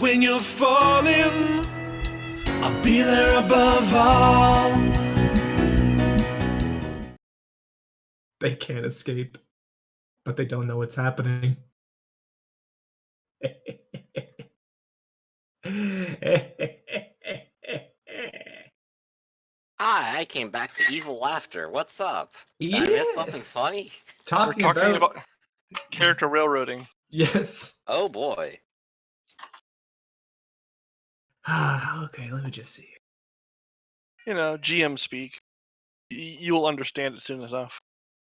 When you're falling, I'll be there above all. They can't escape, but they don't know what's happening. Hi, I came back for evil laughter. What's up? Did I miss something funny? We're talking about character railroading. Yes. Oh boy. Okay, let me just see. You know, GM speak. You'll understand it soon enough.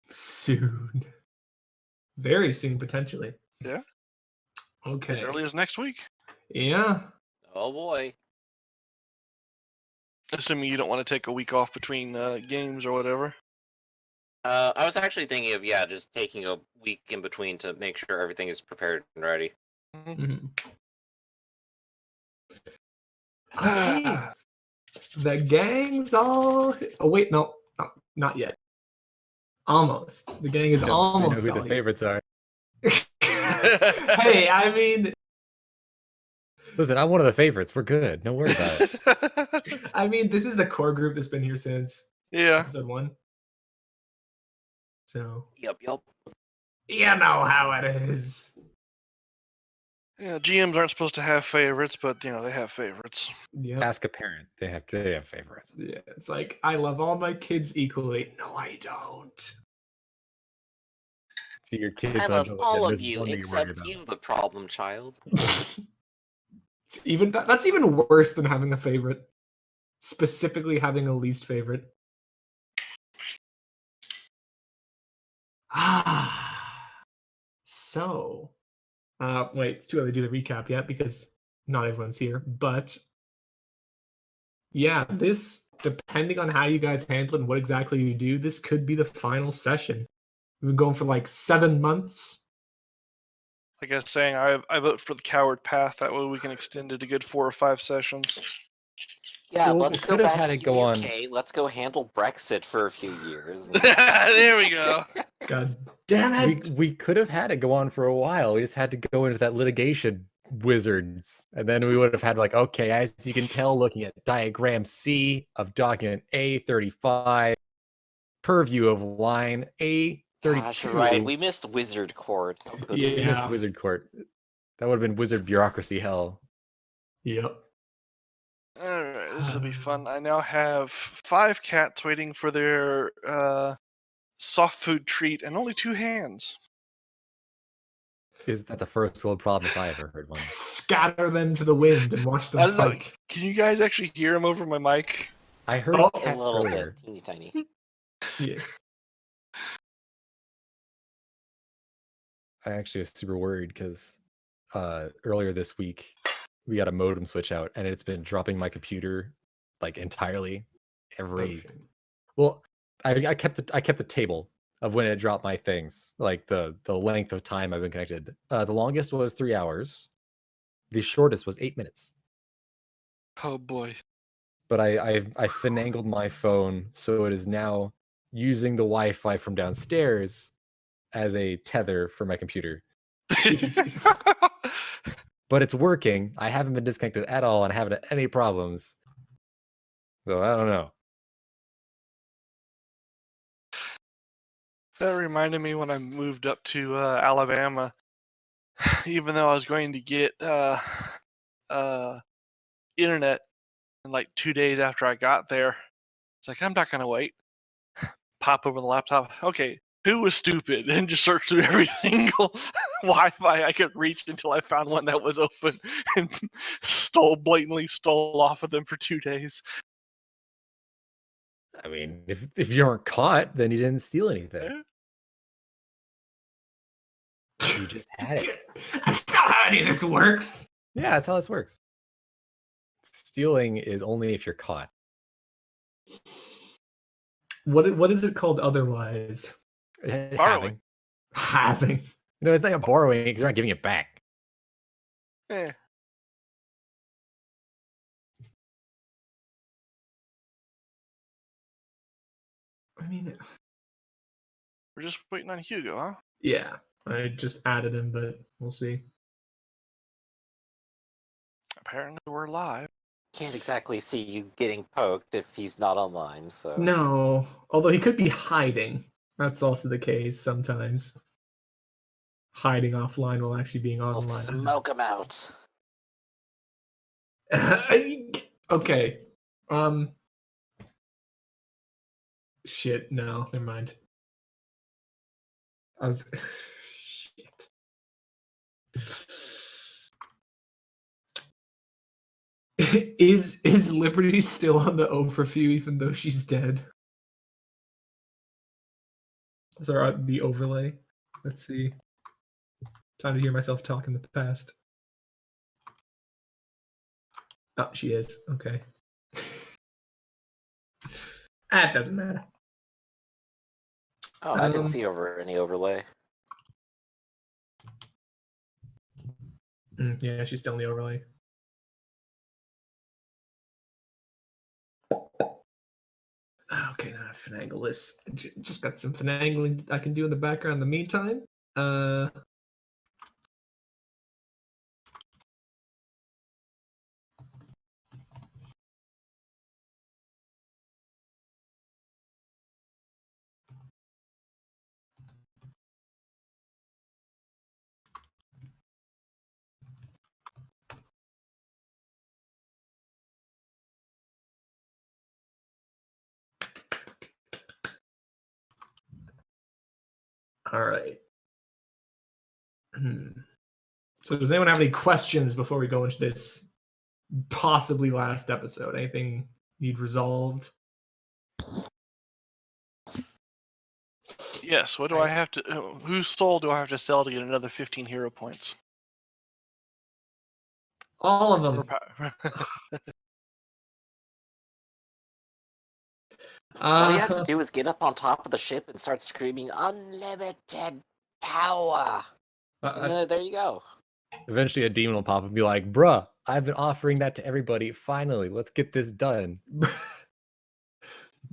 Soon. Very soon, potentially. Yeah. Okay. As early as next week. Yeah. Oh boy. Assuming you don't want to take a week off between games or whatever. I was actually thinking of, just taking a week in between to make sure everything is prepared and ready. Mm-hmm. Okay. The gang's all... Oh, wait, no. Not yet. Almost. The gang is almost we know who all the favorites are. Hey, I mean... Listen, I'm one of the favorites. We're good. Don't worry about it. I mean, this is the core group that's been here since episode 1. So... Yep. You know how it is. Yeah, GMs aren't supposed to have favorites, but they have favorites. Yep. Ask a parent. They have favorites. Yeah, it's like, I love all my kids equally. No, I don't. See your kids. I love all of you except you, the problem child. That's even worse than having a favorite. Specifically having a least favorite. So, wait, it's too early to do the recap yet because not everyone's here. But yeah, this, depending on how you guys handle it and what exactly you do, this could be the final session. We've been going for like 7 months. Like I was saying, I vote for the coward path. That way we can extend it a good 4 or 5 sessions. Yeah, Well, let's we go could have back had to it go on. UK. Let's go handle Brexit for a few years. There we go. God damn it! We could have had it go on for a while. We just had to go into that litigation wizards, and then we would have had like, okay, as you can tell, looking at diagram C of document A35, purview of line A32. Gosh, right. We missed Wizard Court. We missed Wizard Court. That would have been wizard bureaucracy hell. Yep. Alright, this will be fun. I now have 5 cats waiting for their soft food treat and only 2 hands. That's a first world problem if I ever heard one. Scatter them to the wind and watch them fight. Know, can you guys actually hear them over my mic? I heard cats a little earlier. bit, teeny tiny. Yeah. I actually was super worried because earlier this week we got a modem switch out and it's been dropping my computer like entirely well I kept a table of when it dropped my things, like the length of time I've been connected. The longest was 3 hours. The shortest was 8 minutes. Oh boy. But I finagled my phone so it is now using the Wi-Fi from downstairs as a tether for my computer. But it's working. I haven't been disconnected at all and I haven't had any problems. So I don't know. That reminded me when I moved up to Alabama. Even though I was going to get internet in like 2 days after I got there, it's like, I'm not gonna wait. Pop open the laptop. Okay, who was stupid? And just search through every single Wi-Fi I could reach until I found one that was open and blatantly stole off of them for 2 days. I mean, if you aren't caught, then you didn't steal anything. You just had it. That's not how any of this works. Yeah, that's how this works. Stealing is only if you're caught. What is it called otherwise? Borrowing. Having. No, it's not borrowing because you're not giving it back. Eh. I mean, We're just waiting on Hugo, huh? yeah. I just added him, but we'll see. Apparently, we're live. Can't exactly see you getting poked if he's not online. So No, although he could be hiding. That's also the case sometimes. Hiding offline while actually being we'll online. smoke him out. Okay. Shit. No, never mind. I was. Shit. Is Liberty still on the overview even though she's dead? Sorry, the overlay. Let's see. Time to hear myself talk in the past. Oh, she is. Okay. That doesn't matter. Oh, I didn't see any overlay. Yeah, she's still in the overlay. Okay, now I finagle this. Just got some finagling I can do in the background in the meantime. All right. So does anyone have any questions before we go into this possibly last episode? Anything need resolved? Yes. What do I have to? Whose soul do I have to sell to get another 15 hero points? All of Or them. power? All you have to do is get up on top of the ship and start screaming unlimited power. There you go. Eventually, a demon will pop up and be like, "Bruh, I've been offering that to everybody. Finally, let's get this done."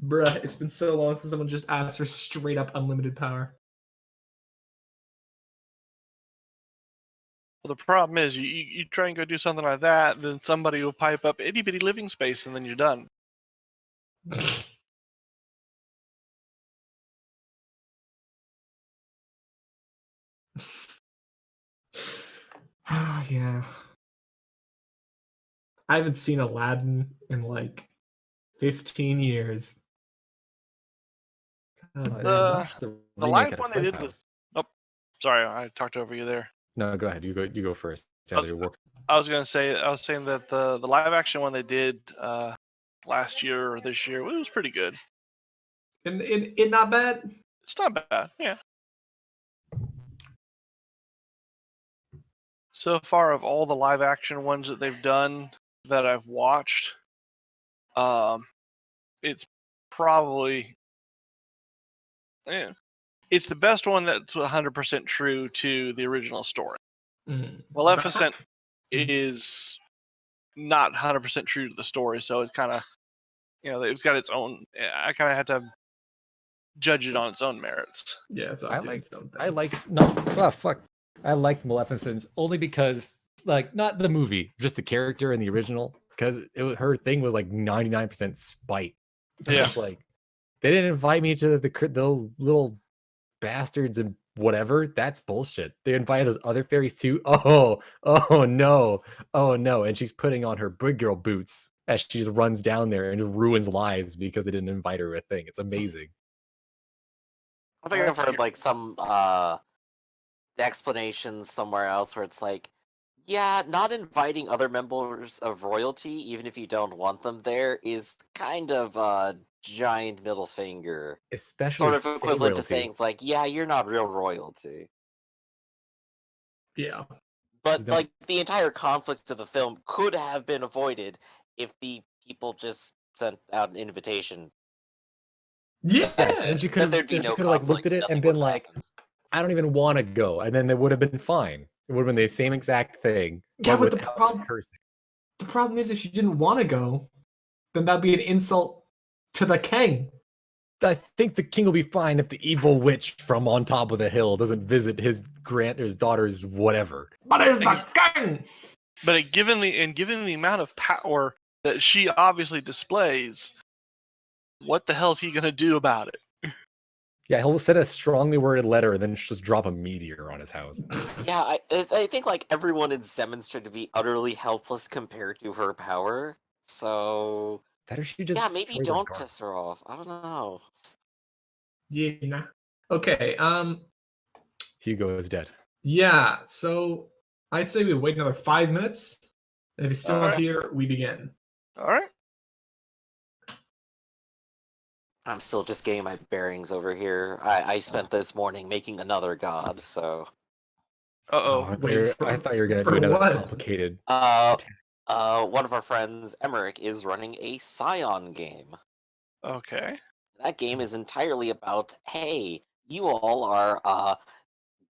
Bruh, it's been so long since someone just asked for straight up unlimited power. Well, the problem is you try and go do something like that, then somebody will pipe up itty bitty living space, and then you're done. Yeah. I haven't seen Aladdin in like 15 years. God, I The- watched the the remake live at a one they friend's did was- house. Sorry, I talked over you there. No, go ahead. You go first. Sounds like you're working. I was saying that the live action one they did last year or this year, it was pretty good. and it not bad. It's not bad, yeah. So far, of all the live action ones that they've done that I've watched, it's probably it's the best one that's 100% true to the original story. Maleficent is not 100% true to the story, so it's kind of, it's got its own. I kind of had to judge it on its own merits. Yeah, it's I up to its own thing. I liked no. Oh, fuck. I liked Maleficent only because, like, not the movie, just the character in the original. Because her thing was like 99% spite. Yeah. It's like they didn't invite me to the little bastards and whatever. That's bullshit. They invited those other fairies too. Oh no, and she's putting on her big girl boots as she just runs down there and just ruins lives because they didn't invite her to a thing. It's amazing. I think I've heard like some explanations somewhere else where it's like, yeah, not inviting other members of royalty, even if you don't want them there, is kind of a giant middle finger. Especially Sort of fey equivalent royalty. to saying, it's like, yeah, you're not real royalty. Yeah. But, You don't- like, the entire conflict of the film could have been avoided if the people just sent out an invitation. Yeah. Yes, and she could Then there'd be have no like looked conflict, at it nothing and been would have like, happened. I don't even want to go, and then they would have been fine. It would have been the same exact thing. Yeah, but the without problem- cursing. The problem is, if she didn't want to go, then that'd be an insult to the king. I think the king will be fine if the evil witch from on top of the hill doesn't visit his daughter's whatever. But it's the king. But given the amount of power that she obviously displays, what the hell is he gonna do about it? Yeah, he'll send a strongly worded letter and then just drop a meteor on his house. Yeah, I think like everyone is demonstrated to be utterly helpless compared to her power. So Better she just yeah, maybe destroys our don't garden. piss her off. I don't know. Yeah. Okay. Hugo is dead. Yeah. So I say we wait another 5 minutes. And if he's still not Alright. here, we begin. All right. I'm still just getting my bearings over here. I spent this morning making another god, so Uh-oh. I thought you were gonna for do another what? complicated. one of our friends, Emmerich, is running a Scion game. Okay. That game is entirely about, hey, you all are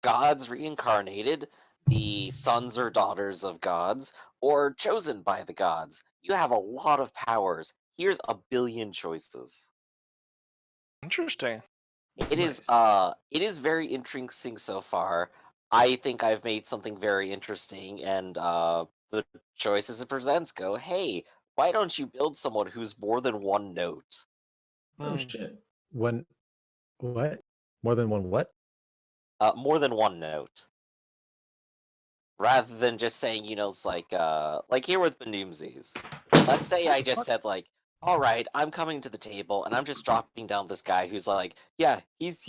gods reincarnated, the sons or daughters of gods, or chosen by the gods. You have a lot of powers. Here's a billion choices. Interesting. It is very interesting so far. I think I've made something very interesting, and the choices it presents go, hey, why don't you build someone who's more than one note? Oh Hmm. shit. What? More than one what? More than one note. Rather than just saying, it's like here with Benoomsies. Let's say I just said like, all right, I'm coming to the table and I'm just dropping down this guy who's like, yeah, he's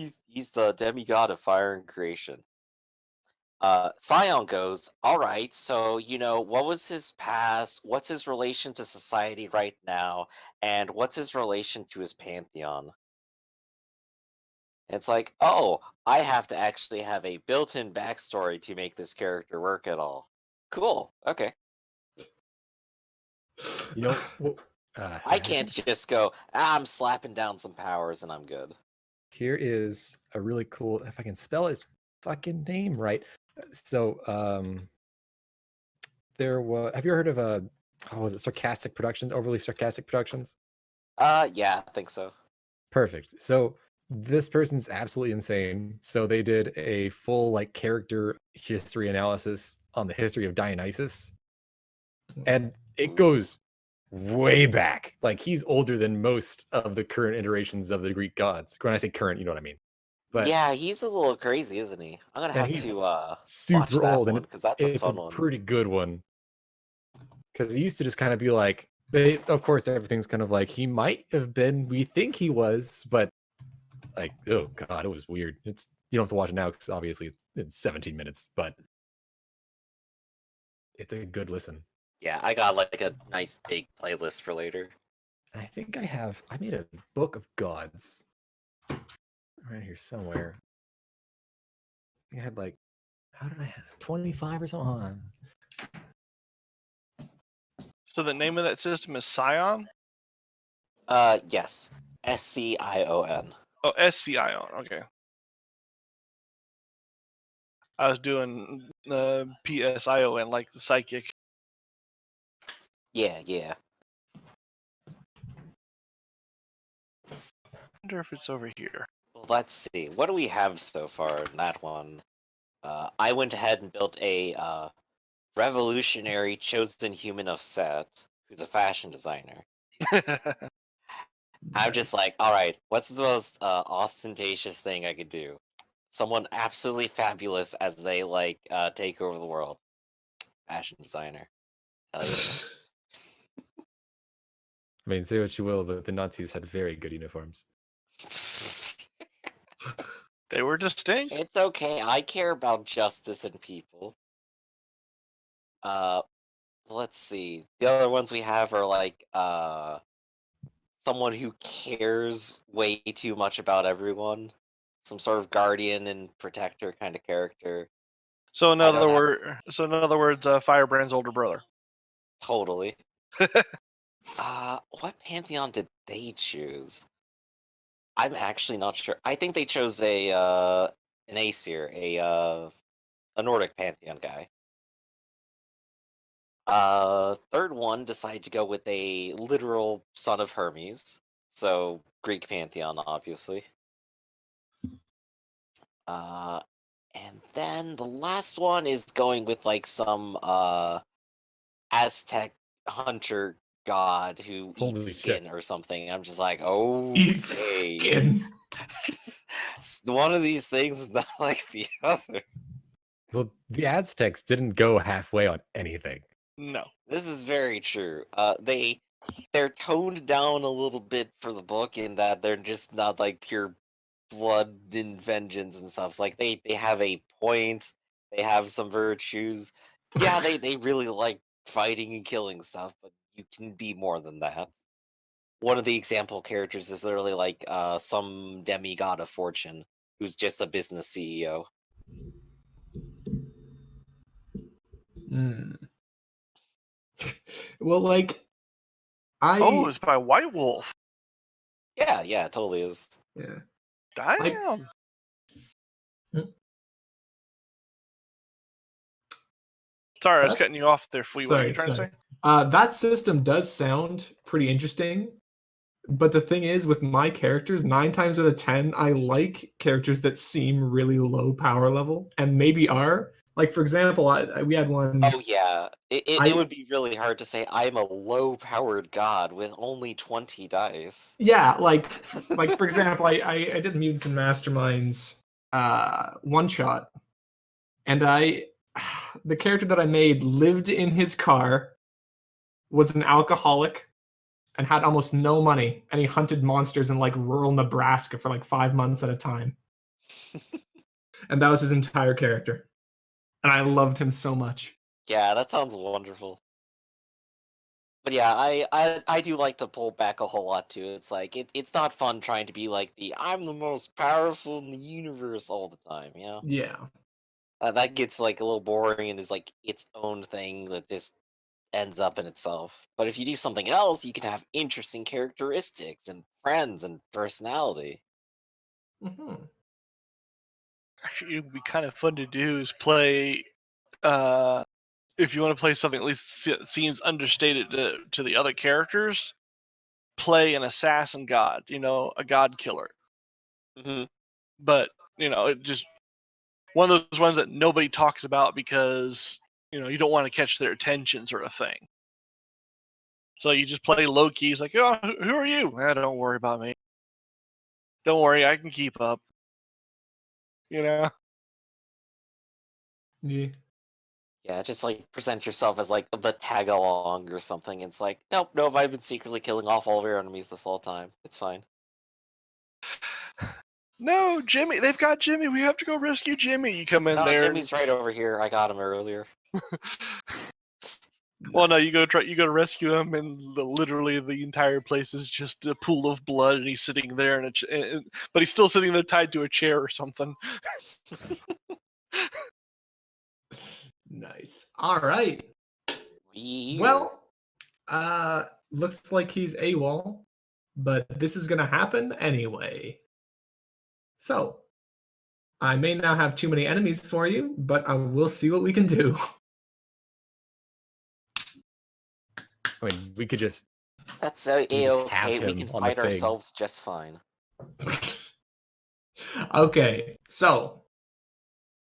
the demigod of fire and creation. Scion goes, all right, so what was his past? What's his relation to society right now? And what's his relation to his pantheon? It's like, oh, I have to actually have a built-in backstory to make this character work at all. Cool. Okay. You know, I can't just go, I'm slapping down some powers and I'm good. Here is a really cool, if I can spell his fucking name right. So, there was. Have you heard of was it Sarcastic Productions? Overly Sarcastic Productions? Yeah, I think so. Perfect. So this person's absolutely insane. So they did a full like character history analysis on the history of Dionysus, and it goes way back. Like he's older than most of the current iterations of the Greek gods. When I say current, you know what I mean. But yeah, he's a little crazy, isn't he? I'm gonna and have he's to watch super that old, one and because that's a it's a fun one. pretty good one. Because he used to just kind of be like, of course, everything's kind of like he might have been. We think he was, but like, oh god, it was weird. You don't have to watch it now because obviously it's 17 minutes, but it's a good listen. Yeah, I got like a nice big playlist for later. And I think I made a book of gods right here somewhere. I think I had like, how did I have 25 or something? Hold on. So the name of that system is Scion? Yes, Scion. Oh, Scion. Okay. I was doing PSION, like the psychic. Yeah, yeah. I wonder if it's over here. Well, let's see. What do we have so far in that one? I went ahead and built a revolutionary chosen human of Set, who's a fashion designer. I'm just like, all right, what's the most ostentatious thing I could do? Someone absolutely fabulous as they like take over the world. Fashion designer. Hell I mean, say what you will, but the Nazis had very good uniforms. yeah. They were distinct. It's okay. I care about justice and people. Let's see. The other ones we have are like someone who cares way too much about everyone. Some sort of guardian and protector kind of character. So in I don't other words, Firebrand's older brother. Totally. What pantheon did they choose? I'm actually not sure. I think they chose an Aesir, a Nordic pantheon guy. Third one decided to go with a literal son of Hermes, so Greek pantheon, obviously. And then the last one is going with like some Aztec hunter god who Holy eats shit. skin or something. I'm just like, oh, Eat skin. One of these things is not like the other. Well, the Aztecs didn't go halfway on anything. No. This is very true. They're toned down a little bit for the book in that they're just not like pure blood and vengeance and stuff. It's like they have a point. They have some virtues. Yeah, they really like fighting and killing stuff, but you can be more than that. One of the example characters is literally like some demigod of fortune who's just a business CEO. Hmm. Well, like, Oh, it's by White Wolf. Yeah, it totally is. yeah. Damn. Sorry, I was That- cutting you off there, Flea. What are you trying to say? That system does sound pretty interesting, but the thing is, with my characters, 9 times out of 10, I like characters that seem really low power level and maybe are. Like, for example, we had one. Oh yeah, I- it would be really hard to say I'm a low-powered god with only 20 dice. Yeah, like for example, I did Mutants and Masterminds one shot, and the character that I made lived in his car, was an alcoholic, and had almost no money, and he hunted monsters in like rural Nebraska for like 5 months at a time. And that was his entire character. And I loved him so much. Yeah, that sounds wonderful. But yeah, I do like to pull back a whole lot too. It's like it's not fun trying to be like I'm the most powerful in the universe all the time, you know? Yeah. That gets like a little boring and is like its own thing that just ends up in itself. But if you do something else, you can have interesting characteristics and friends and personality. Hmm. Actually, it would be kind of fun to do is play. If you want to play something at least seems understated to the other characters, play an assassin god. A god killer. Hmm. But it just one of those ones that nobody talks about because you don't want to catch their attention, sort of thing. So you just play low key. It's like, oh, who are you? Don't worry about me. Don't worry, I can keep up. Yeah. Yeah, just like present yourself as like the tag along or something. It's like, nope, I've been secretly killing off all of your enemies this whole time. It's fine. No, Jimmy, they've got Jimmy. We have to go rescue Jimmy. You come in No, there. Jimmy's right over here. I got him earlier. Well, no, you go to rescue him, and literally the entire place is just a pool of blood, and he's sitting there, but he's still sitting there tied to a chair or something. Nice. All right. Well, looks like he's AWOL, but this is gonna happen anyway. So, I may now have too many enemies for you, but I will see what we can do. I mean, we could just that's just a-okay. have We him can on the fight thing. ourselves just fine. Okay, so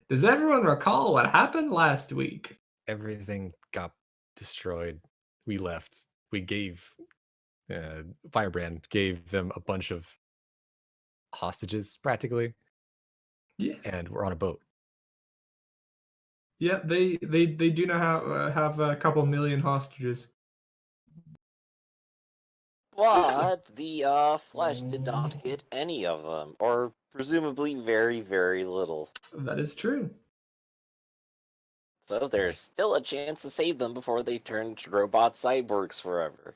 does everyone recall what happened last week? everything got destroyed. We left. We gave Firebrand gave them a bunch of hostages practically, Yeah, and we're on a boat. yeah, they do now have a couple million hostages. But the flesh did not get any of them, or presumably very, very little. That is true. So there's still a chance to save them before they turn into robot cyborgs forever.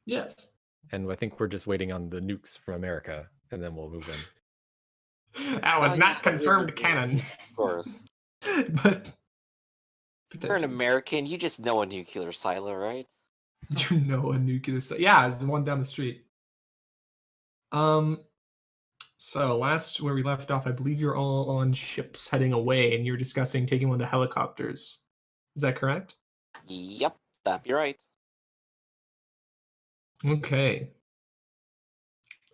Yes. And I think we're just waiting on the nukes from America, and then we'll move in. That was Oh, not yeah, confirmed wizard canon. movies, Of course. But You're an American, you just know a nuclear silo, right? you know a nuclear site. Yeah, it's the one down the street. So last where we left off, I believe you're all on ships heading away, and you're discussing taking one of the helicopters. Is that correct? Yep, that'd be right. Okay.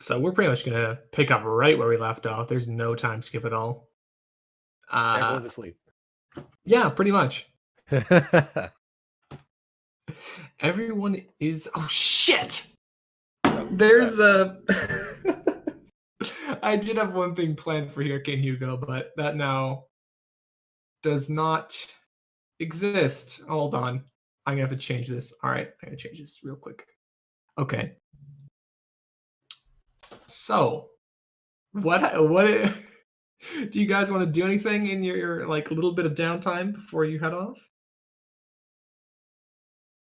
So we're pretty much gonna pick up right where we left off. There's no time skip at all. Everyone's asleep. Yeah, pretty much. Everyone is. Oh shit! There's a. I did have one thing planned for Hurricane Hugo, but that now does not exist. Hold on. I'm gonna have to change this. All right, I'm gonna change this real quick. Okay. So, what do you guys want to do anything in your like little bit of downtime before you head off?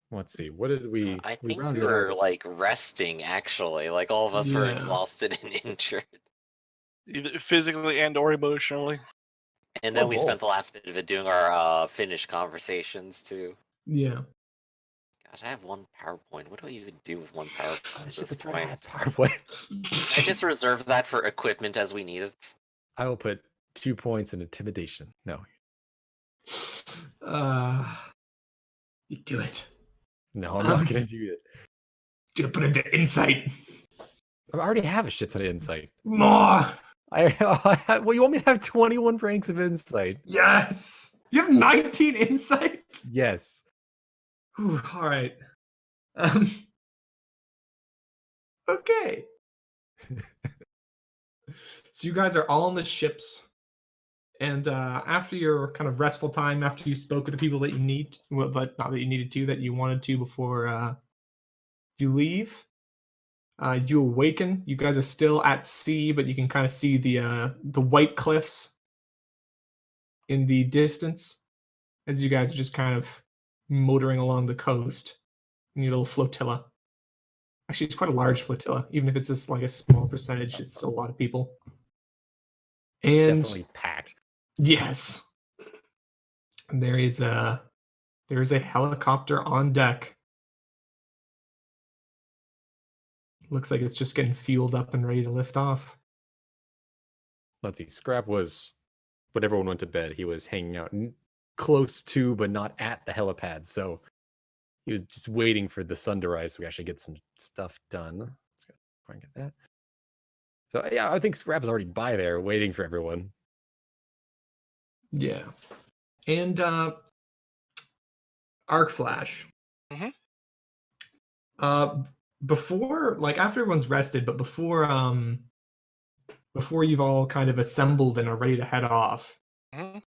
Let's see. What did we? I We think we rounded were out. like resting actually. Like all of us were Yeah. exhausted and injured. Either physically and or emotionally. And then Or we both. spent the last bit of it doing our Finnish conversations too. Yeah. Gosh, I have one PowerPoint. What do I even do with one PowerPoint Oh, at shit, this that's right. I had point? PowerPoint. I just reserve that for equipment as we need it. I will put 2 points in intimidation. No, You do it. no, I'm not gonna do it. Do put into insight. I already have a shit ton of insight. More. Well, you want me to have 21 ranks of insight? Yes. You have 19 insight. Yes. Whew, all right. Okay. So you guys are all on the ships, and after your kind of restful time, after you spoke with the people that you need, well, but not that you needed to, that you wanted to before you leave, you awaken. You guys are still at sea, but you can kind of see the white cliffs in the distance as you guys are just kind of motoring along the coast in your little flotilla. Actually, it's quite a large flotilla. Even if it's just like a small percentage, it's still a lot of people. It's And definitely packed. yes, there is a helicopter on deck. Looks like it's just getting fueled up and ready to lift off. Let's see. Scrap was, when everyone went to bed, he was hanging out close to, but not at the helipad. So he was just waiting for the sun to rise so we actually get some stuff done. Let's go try and get that. So yeah, I think Scrap is already by there waiting for everyone. Yeah, and arc flash. Mhm. Before, like after everyone's rested, but before you've all kind of assembled and are ready to head off, Mhm.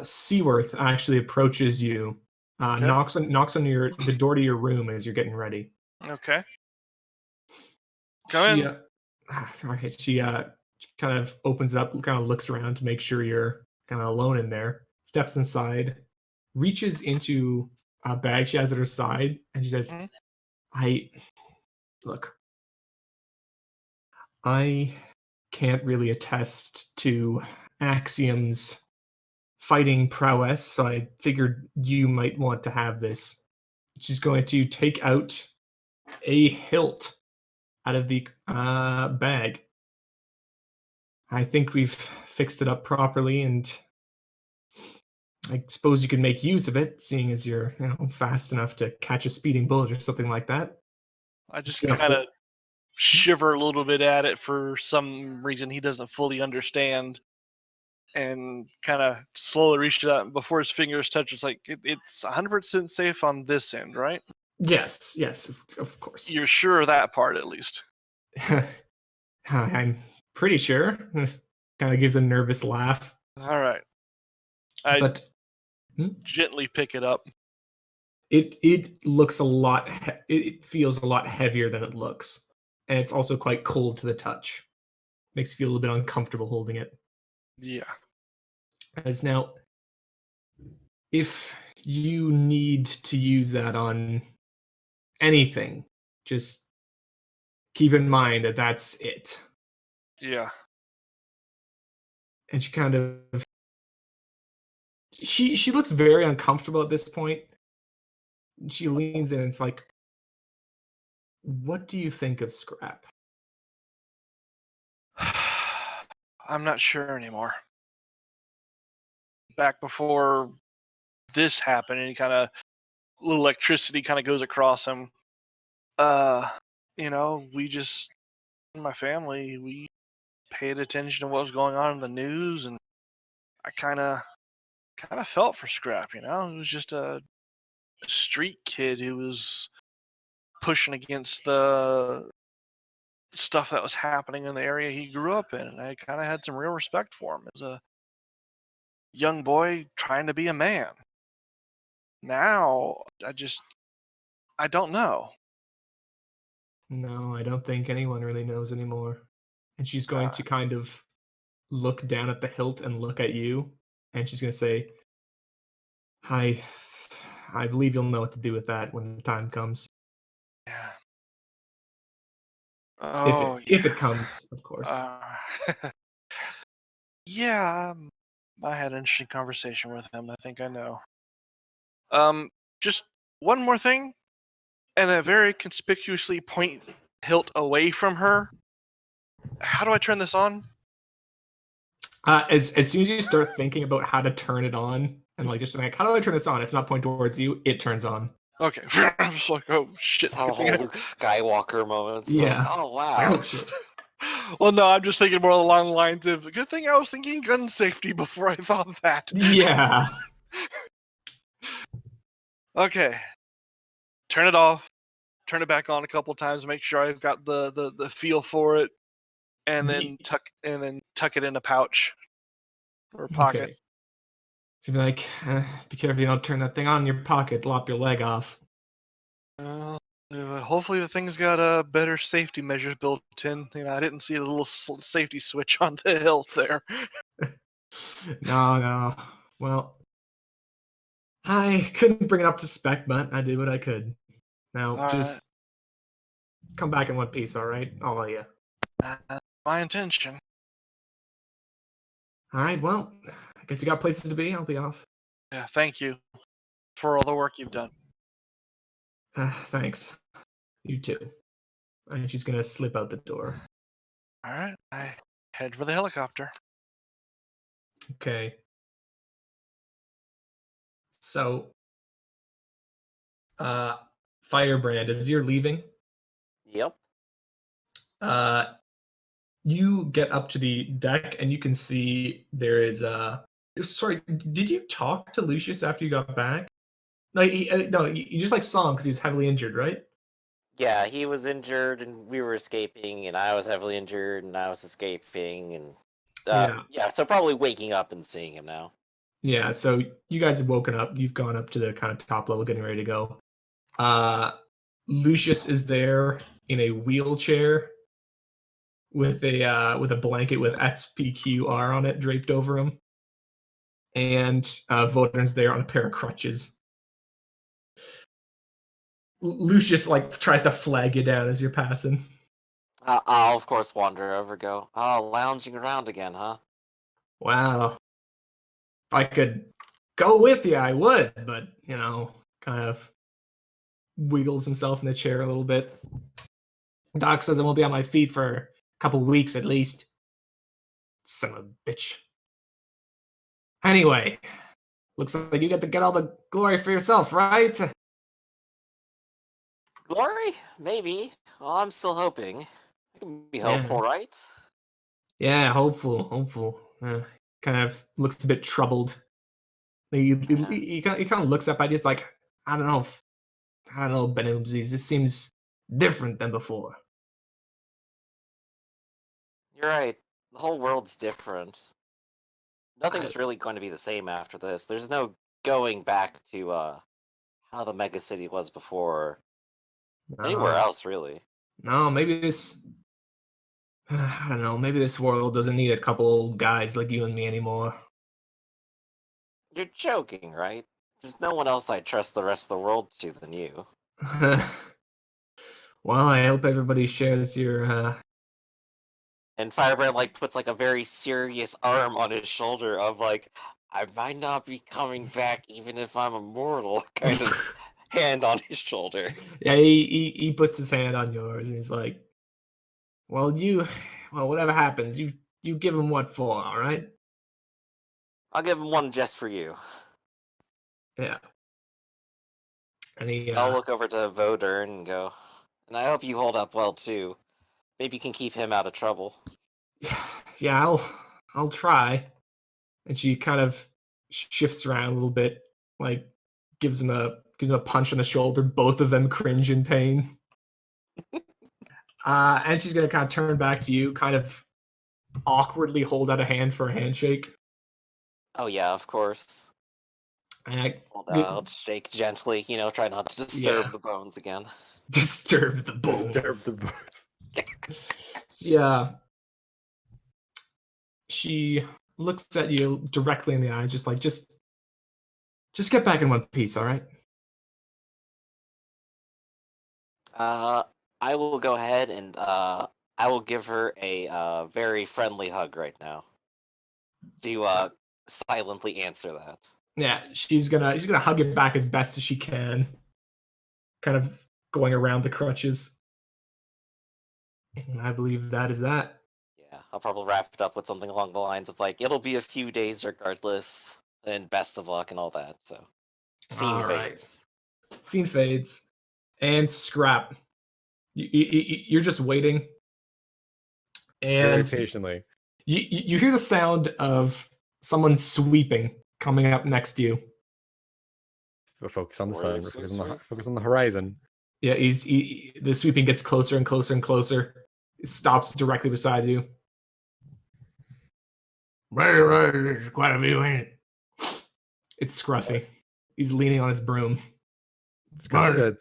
Seaworth actually approaches you, Okay. knocks on the door to your room as you're getting ready. Okay. Come She in. sorry, she kind of opens up, kind of looks around to make sure you're kind of alone in there, steps inside, reaches into a bag she has at her side, and she says, Mhm. Look, I can't really attest to Axiom's fighting prowess, so I figured you might want to have this. She's going to take out a hilt out of the bag. I think we've fixed it up properly, and I suppose you can make use of it, seeing as you're fast enough to catch a speeding bullet or something like that. I just Just gonna kind of shiver a little bit at it for some reason he doesn't fully understand, and kind of slowly reaches out and before his fingers touch. It's like it's 100% safe on this end, right? Yes, of course. You're sure of that part at least. I'm pretty sure. Kind of gives a nervous laugh, All right. I but gently pick it up. it looks a lot. It feels a lot heavier than it looks, and it's also quite cold to the touch. Makes you feel a little bit uncomfortable holding it. Yeah. As now, if you need to use that on anything, just keep in mind that that's it. Yeah. And she kind of she looks very uncomfortable at this point. She leans in and it's like, what do you think of Scrap? I'm not sure anymore. Back before this happened, and kind of little electricity kind of goes across him. We just, my family, we paid attention to what was going on in the news, and I kind of felt for Scrap. It was just a street kid who was pushing against the stuff that was happening in the area he grew up in. And I kind of had some real respect for him as a young boy trying to be a man. Now, I don't know. No, I don't think anyone really knows anymore. And she's going to kind of look down at the hilt and look at you, and she's going to say, I believe you'll know what to do with that when the time comes. Yeah. Oh, If it comes, of course. Yeah, I had an interesting conversation with him. I think I know. Just one more thing, and a very conspicuously point hilt away from her. How do I turn this on? As soon as you start thinking about how to turn it on, and like just like, how do I turn this on? It's not pointing towards you. It turns on. Okay, I'm just like, oh shit. Just have a whole Luke Skywalker moment. It's Yeah. like, oh wow. Oh shit. Well, no, I'm just thinking more along the lines of, good thing I was thinking gun safety before I thought that. Yeah. Okay. Turn it off. Turn it back on a couple times. Make sure I've got the feel for it, and then tuck it in a pouch or pocket. Okay. So be like, be careful you don't turn that thing on in your pocket, lop your leg off. Hopefully the thing's got better safety measures built in. I didn't see a little safety switch on the hilt there. No. Well, I couldn't bring it up to spec, but I did what I could. Now, All just come back in one piece, all right? I'll let you. My intention. All right, well, I guess you got places to be. I'll be off. Yeah, thank you for all the work you've done. Thanks. You too. And she's going to slip out the door. All right, I head for the helicopter. Okay. So, Firebrand, as you're leaving, Yep. you get up to the deck and you can see there is sorry, did you talk to Lucius after you got back? No, you just like saw him because he was heavily injured, right? Yeah, he was injured and we were escaping, and I was heavily injured and I was escaping, and yeah, so probably waking up and seeing him now. Yeah, so you guys have woken up. You've gone up to the kind of top level, getting ready to go. Lucius is there in a wheelchair with a blanket with SPQR on it draped over him, and Vodern's there on a pair of crutches. Lucius like tries to flag you down as you're passing. I'll of course wander over, go, oh, lounging around again, huh? Wow. If I could go with you, I would, but kind of wiggles himself in the chair a little bit. Doc says I won't be on my feet for a couple weeks at least. Son of a bitch. Anyway, looks like you get to get all the glory for yourself, right? Glory? Maybe. Well, I'm still hoping. I can be hopeful, right? Yeah, hopeful. Kind of looks a bit troubled. He kind of looks up at you, like, I don't know, Benumzis. This seems different than before. You're right. The whole world's different. Nothing's really going to be the same after this. There's no going back to how the mega city was before. Anywhere else, really. No, maybe this. I don't know. Maybe this world doesn't need a couple old guys like you and me anymore. You're joking, right? There's no one else I trust the rest of the world to than you. Well, I hope everybody shares your. And Firebrand puts a very serious arm on his shoulder of I might not be coming back even if I'm immortal kind of hand on his shoulder. Yeah, he puts his hand on yours and he's like, well, whatever happens, you give him what for, all right? I'll give him one just for you. Yeah. And I'll look over to Vodern and go, and I hope you hold up well too. Maybe you can keep him out of trouble. Yeah, I'll try. And she kind of shifts around a little bit, gives him a gives him a punch on the shoulder. Both of them cringe in pain. And she's going to kind of turn back to you, kind of awkwardly hold out a hand for a handshake. Oh yeah, of course. And Hold out, shake gently, try not to disturb Yeah. the bones again. disturb the bones. Disturb the boats. Yeah. She looks at you directly in the eyes, just like, just get back in one piece, all right? I will go ahead and I will give her a very friendly hug right now. To silently answer that. Yeah, she's gonna hug it back as best as she can, kind of going around the crutches. And I believe that is that. Yeah, I'll probably wrap it up with something along the lines of like, it'll be a few days regardless, and best of luck and all that. So, scene All right. fades. Scene fades, and scrap. You're just waiting, Very and patiently. you hear the sound of someone sweeping coming up next to you. Focus on the sun. Where's Focus on the horizon. Yeah, the sweeping gets closer and closer and closer. It stops directly beside you. Right, there's quite a view, ain't it? It's Scruffy. He's leaning on his broom. What did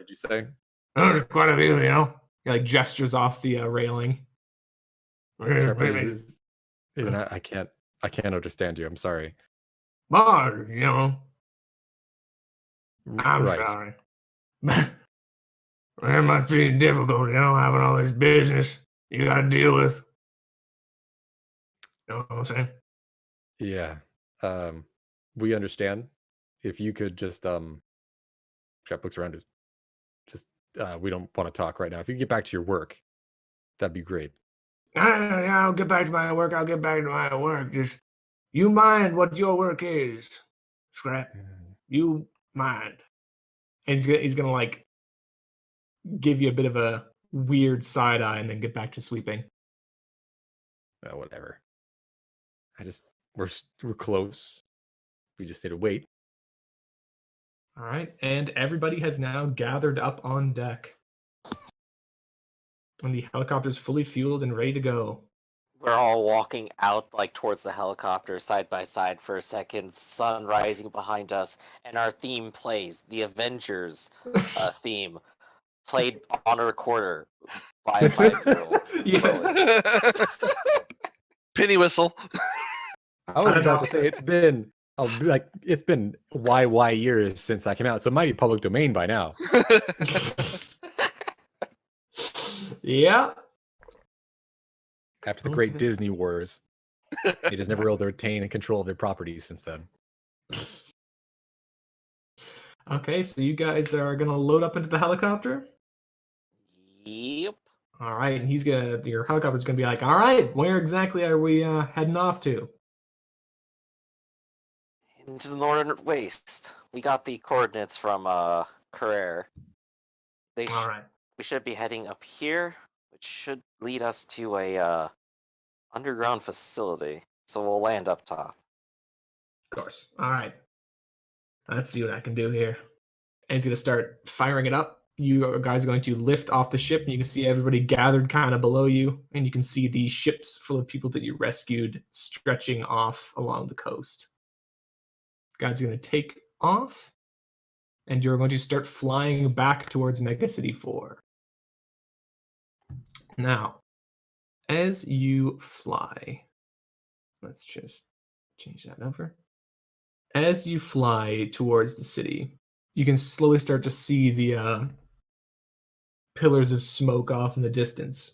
you say? There's quite a view, He like gestures off the railing. I can't understand you. I'm sorry. But, I'm Right. sorry. It must be difficult, having all this business you got to deal with. You know what I'm saying? Yeah. We understand. If you could just Shep looks around. Just we don't want to talk right now. If you get back to your work, that'd be great. Yeah, I'll get back to my work. Just you mind what your work is, Scrap. You mind. And he's gonna like give you a bit of a weird side eye and then get back to sweeping. Oh, whatever. We're close. We just need to wait. All right, and everybody has now gathered up on deck. And the helicopter's fully fueled and ready to go. We're all walking out like towards the helicopter side by side for a second, sun rising behind us, and our theme plays, the Avengers theme, played on a recorder by a 5-year-old. Yes. Penny whistle. I was about to say it's been YY years since that came out, so it might be public domain by now. Yeah. After the great Disney wars, they just never able to retain control of their properties since then. Okay, so you guys are gonna load up into the helicopter. Yep. All right, and your helicopter's gonna be like, all right, where exactly are we heading off to? Into the northern waste. We got the coordinates from Carrere. All right. We should be heading up here, which should lead us to a underground facility. So we'll land up top. Of course. All right. Let's see what I can do here. And he's gonna start firing it up. You guys are going to lift off the ship, and you can see everybody gathered kind of below you, and you can see the ships full of people that you rescued stretching off along the coast. Guys are going to take off, and you're going to start flying back towards Mega City 4. Now, as you fly, let's just change that over. As you fly towards the city, you can slowly start to see the pillars of smoke off in the distance.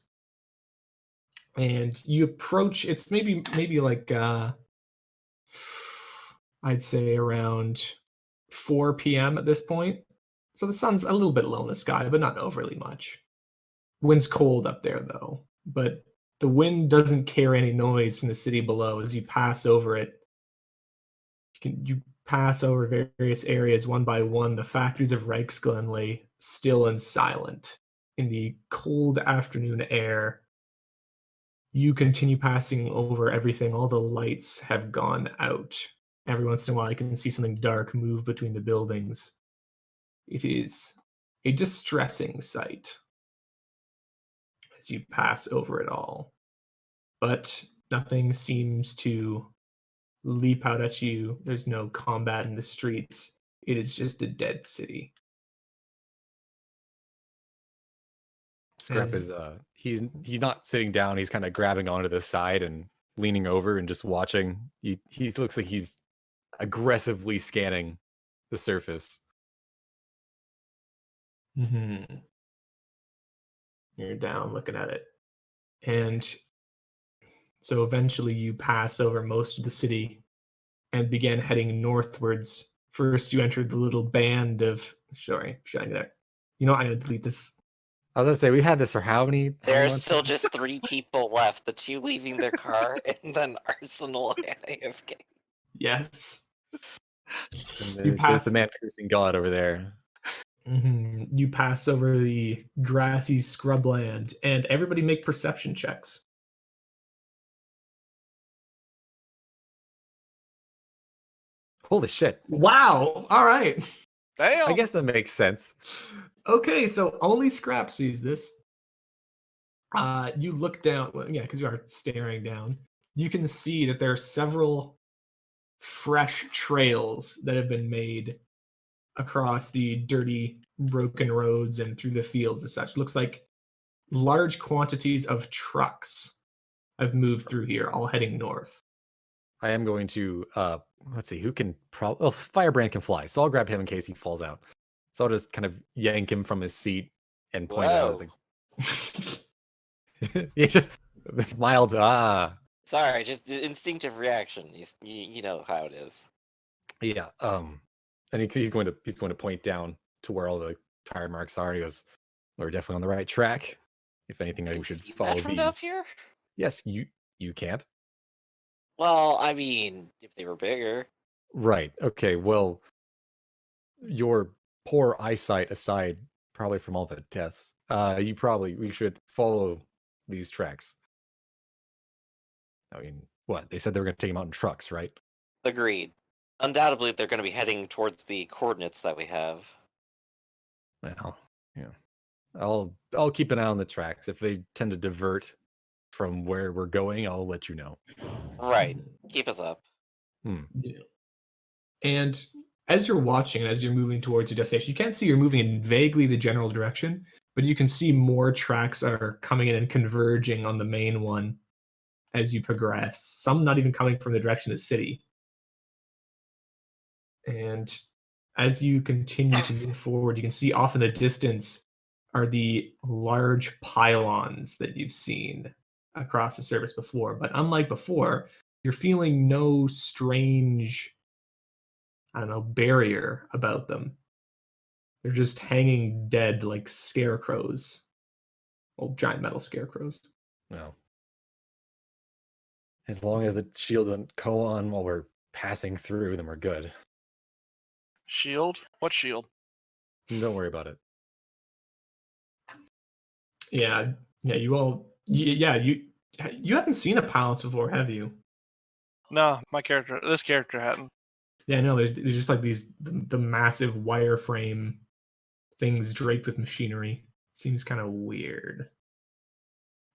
And you approach, it's maybe like I'd say around 4 p.m. at this point. So the sun's a little bit low in the sky, but not overly much. Wind's cold up there though, but the wind doesn't carry any noise from the city below as you pass over it. You pass over various areas one by one. The factories of Reichsglen lay still and silent in the cold afternoon air. You continue passing over everything. All the lights have gone out, every once in a while you can see something dark move between the buildings. It is a distressing sight as you pass over it all. But nothing seems to leap out at you. There's no combat in the streets. It is just a dead city. Scrap is he's not sitting down, he's kind of grabbing onto the side and leaning over and just watching. He looks like he's aggressively scanning the surface. Mm-hmm. You're down looking at it. And so eventually you pass over most of the city and began heading northwards. First, you entered the little band of... Sorry, shutting there. You know, I'm going to delete this. I was gonna say, we had this for how many There's months? still just 3 people left. The 2 leaving their car, and then Arsenal and AFK. Yes. And there's the man cursing God over there. Mm-hmm. You pass over the grassy scrubland, and everybody make perception checks. Holy shit. Wow! All right. Damn. I guess that makes sense. Okay, so only Scrap sees this. You look down, well, yeah, because you are staring down. You can see that there are several fresh trails that have been made across the dirty, broken roads and through the fields and such. Looks like large quantities of trucks have moved through here, all heading north. I am going to let's see, who can Firebrand can fly, so I'll grab him in case he falls out. So I'll just kind of yank him from his seat and point out. He just mild Sorry, just instinctive reaction. You know how it is. Yeah. And he's going to point down to where all the tire marks are. He goes, "We're definitely on the right track. If anything, we should See follow that from these." up here? Yes, you can't. Well, I mean, if they were bigger. Right. Okay. Well, your poor eyesight aside, probably from all the deaths, we should follow these tracks. I mean, what? They said they were going to take them out in trucks, right? Agreed. Undoubtedly, they're going to be heading towards the coordinates that we have. Well, yeah. I'll keep an eye on the tracks. If they tend to divert from where we're going, I'll let you know. Right. Keep us up. Yeah. And as you're watching, as you're moving towards your destination, you can't see you're moving in vaguely the general direction, but you can see more tracks are coming in and converging on the main one as you progress. Some not even coming from the direction of the city. And as you continue to move forward, you can see off in the distance are the large pylons that you've seen across the surface before. But unlike before, you're feeling no strange, I don't know, barrier about them. They're just hanging dead like scarecrows. Well, giant metal scarecrows. No. As long as the shield doesn't go on while we're passing through, then we're good. Shield? What shield? Don't worry about it. Yeah, you haven't seen a palace before, have you? No, this character hadn't. Yeah, no, there's just like the massive wireframe things draped with machinery. Seems kind of weird.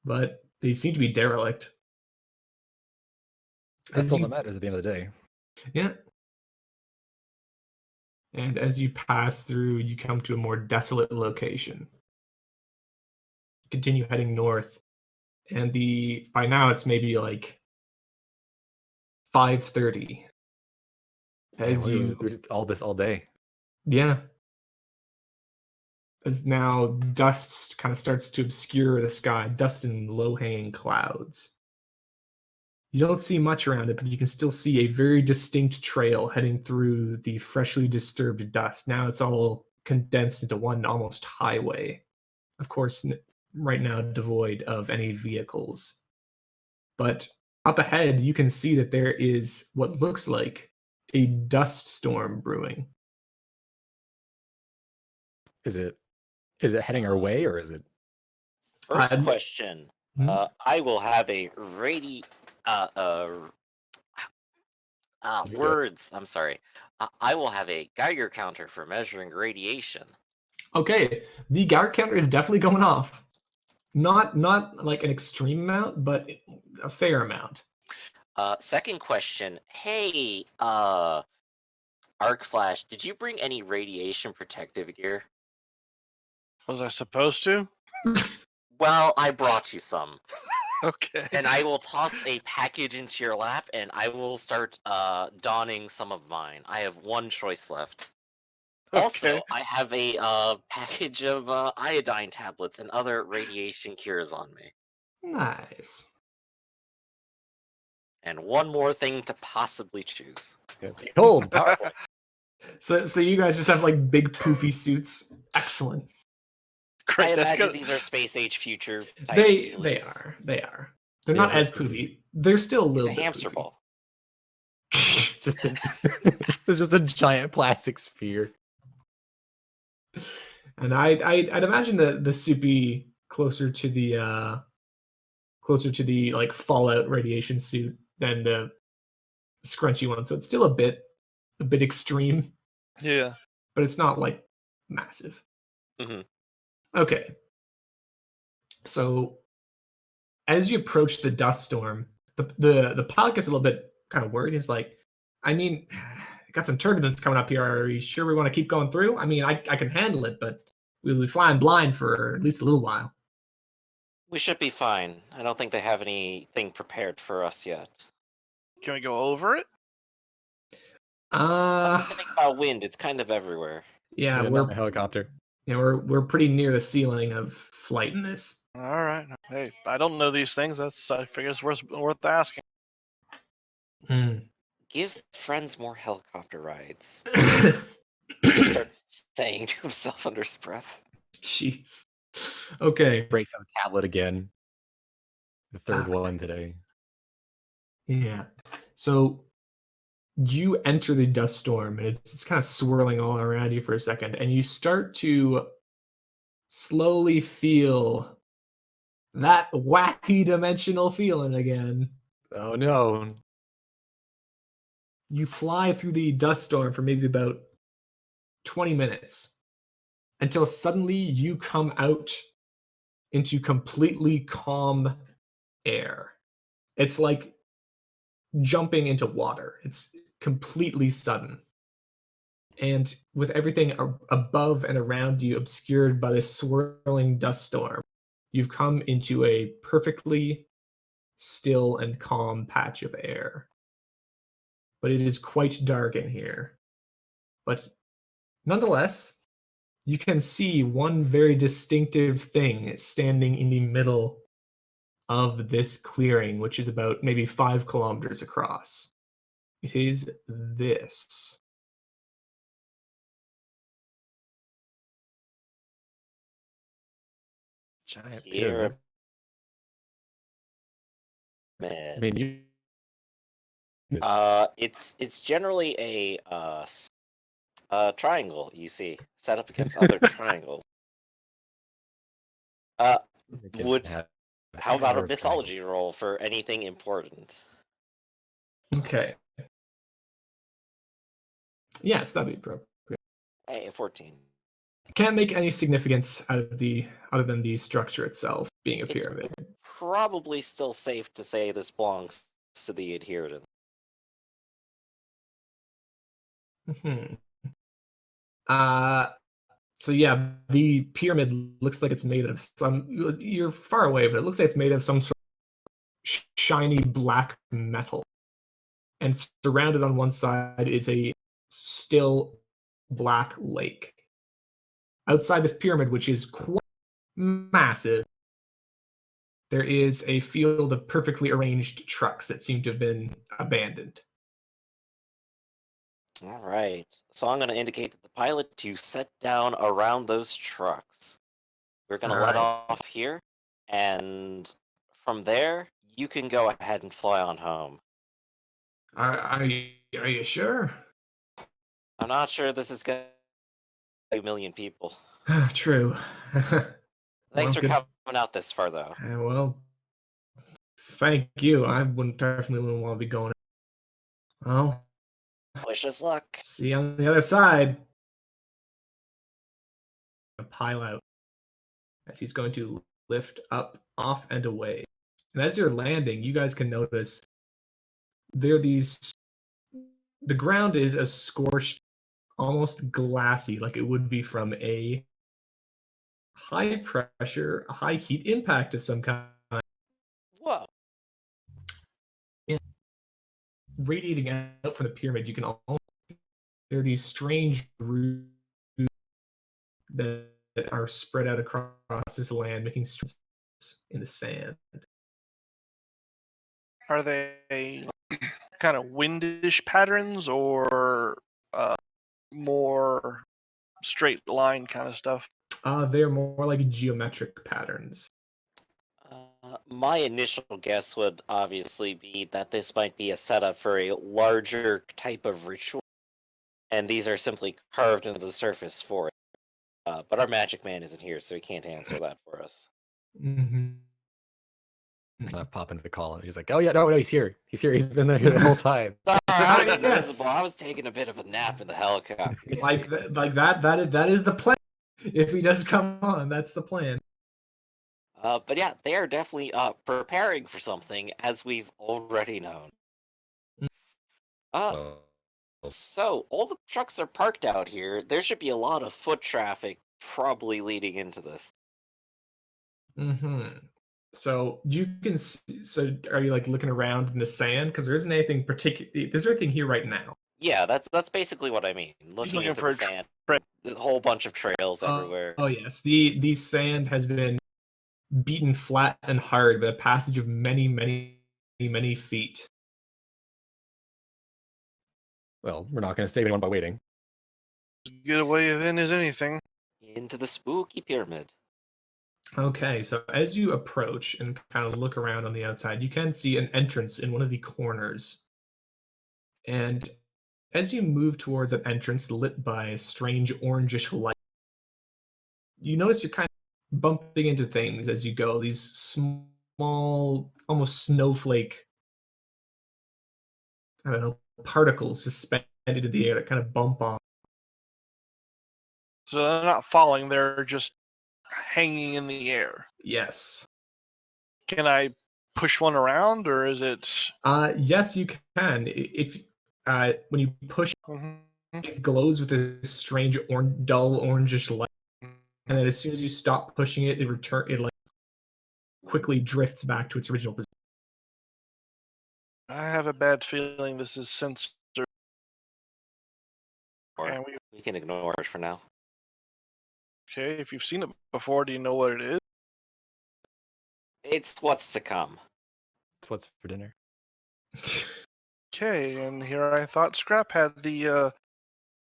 But they seem to be derelict. That's all that matters at the end of the day. Yeah. And as you pass through, you come to a more desolate location. Continue heading north. And by now it's maybe like 5:30. As we just all this all day. Yeah. As now dust kind of starts to obscure the sky, dust and low-hanging clouds. You don't see much around it, but you can still see a very distinct trail heading through the freshly disturbed dust. Now it's all condensed into one almost highway. Of course, right now devoid of any vehicles. But up ahead, you can see that there is what looks like a dust storm brewing. Is it heading our way, or is it? First question. I will have a You're good. Words. I'm sorry. I will have a Geiger counter for measuring radiation. Okay, the Geiger counter is definitely going off. Not like an extreme amount, but a fair amount. Second question. Hey, Arc Flash, did you bring any radiation protective gear? Was I supposed to? Well, I brought you some. Okay. And I will toss a package into your lap, and I will start donning some of mine. I have one choice left. Also, Okay. I have a package of iodine tablets and other radiation cures on me. Nice. And one more thing to possibly choose. Behold, powerful. So you guys just have like big poofy suits. Excellent. Great. I That's imagine good. these are space age future type They dealies. are. They're Yeah, not but as poofy. They're still a It's little a bit hamster poofy. ball. just it's just a giant plastic sphere. And I'd imagine the suit be closer to the like Fallout radiation suit than the scrunchy one. So it's still a bit extreme, Yeah. but it's not like massive. hmm Okay. So as you approach the dust storm, the pilot gets a little bit kind of worried. He's like, I mean, got some turbulence coming up here. Are you sure we want to keep going through? I mean, I can handle it, but we'll be flying blind for at least a little while. We should be fine. I don't think they have anything prepared for us yet. Can we go over it? That's the thing about wind; it's kind of everywhere. Yeah, Not we're my helicopter. we're pretty near the ceiling of flight in this. All right. Hey, I don't know these things. I figure it's worth asking. Give friends more helicopter rides. He just starts saying to himself under his breath. Jeez. Okay. Breaks on the tablet again. The third one today. Yeah. So you enter the dust storm, and it's kind of swirling all around you for a second, and you start to slowly feel that wacky dimensional feeling again. Oh no. You fly through the dust storm for maybe about 20 minutes until suddenly you come out into completely calm air. It's like jumping into water. It's completely sudden. And with everything above and around you obscured by this swirling dust storm, you've come into a perfectly still and calm patch of air. But it is quite dark in here. But nonetheless, you can see one very distinctive thing standing in the middle of this clearing, which is about maybe 5 kilometers across. It is this. Giant Pyramid. pyramid. I mean, you. It's generally a triangle. You see, set up against other triangles. Would how about a mythology roll for anything important? Okay. Yes, that'd be appropriate. Hey, 14. Can't make any significance out of other than the structure itself being a It's pyramid. Probably still safe to say this belongs to the adherent. Hmm. So yeah, the pyramid looks like it's made of some. You're far away, but it looks like it's made of some sort of shiny black metal, and surrounded on one side is a still black lake. Outside this pyramid, which is quite massive, there is a field of perfectly arranged trucks that seem to have been abandoned. All right. So I'm going to indicate to the pilot to set down around those trucks. We're going to let off here, and from there, you can go ahead and fly on home. Are you sure? I'm not sure this is going to be 2 million people. True. Thanks for good. coming out this far, though. Well, thank you. I definitely wouldn't want to be going. Well, Wish us luck. See you on the other side. A pile out as he's going to lift up, off, and away. And as you're landing, you guys can notice there are these. The ground is a scorched, almost glassy, like it would be from a high pressure, high heat impact of some kind. Whoa. Radiating out from the pyramid, you can almost there are these strange roots that are spread out across this land, making streams in the sand. Are they kind of windish patterns or more straight line kind of stuff? They're more like geometric patterns. My initial guess would obviously be that this might be a setup for a larger type of ritual, and these are simply carved into the surface for it. But our magic man isn't here, so he can't answer that for us. Mm-hmm. Kind of pop into the call, and he's like, "Oh yeah, no, he's here. He's here. He's been there the whole time." Sorry, I was Yes. invisible. I was taking a bit of a nap in the helicopter. Like that. That is the plan. If he does come on, that's the plan. But yeah, they are definitely preparing for something, as we've already known. Oh. So all the trucks are parked out here. There should be a lot of foot traffic probably leading into this. Mm-hmm. So you can see, so are you like looking around in the sand? Because there isn't anything particular. Is there anything here right now? Yeah, that's basically what I mean. Looking looking into for the a tra- sand, a whole bunch of trails everywhere. Oh yes, the sand has been beaten flat and hard by the passage of many feet. Well, we're not going to save anyone by waiting. Get away then as anything. Into the spooky pyramid. Okay, so as you approach and kind of look around on the outside, you can see an entrance in one of the corners. And as you move towards that entrance lit by a strange orangish light, you notice you're kind of bumping into things as you go. These small, almost snowflake, I don't know, particles suspended in the air that kind of bump off. So they're not falling, they're just hanging in the air. Yes. Can I push one around, or is it? Yes, you can. If when you push, Mhm. it glows with this strange dull orangish light, and then as soon as you stop pushing it, it like quickly drifts back to its original position. I have a bad feeling this is censored. Or And we can ignore it for now. okay, if you've seen it before, do you know what it is? It's what's to come. It's what's for dinner. Okay, and here I thought Scrap had the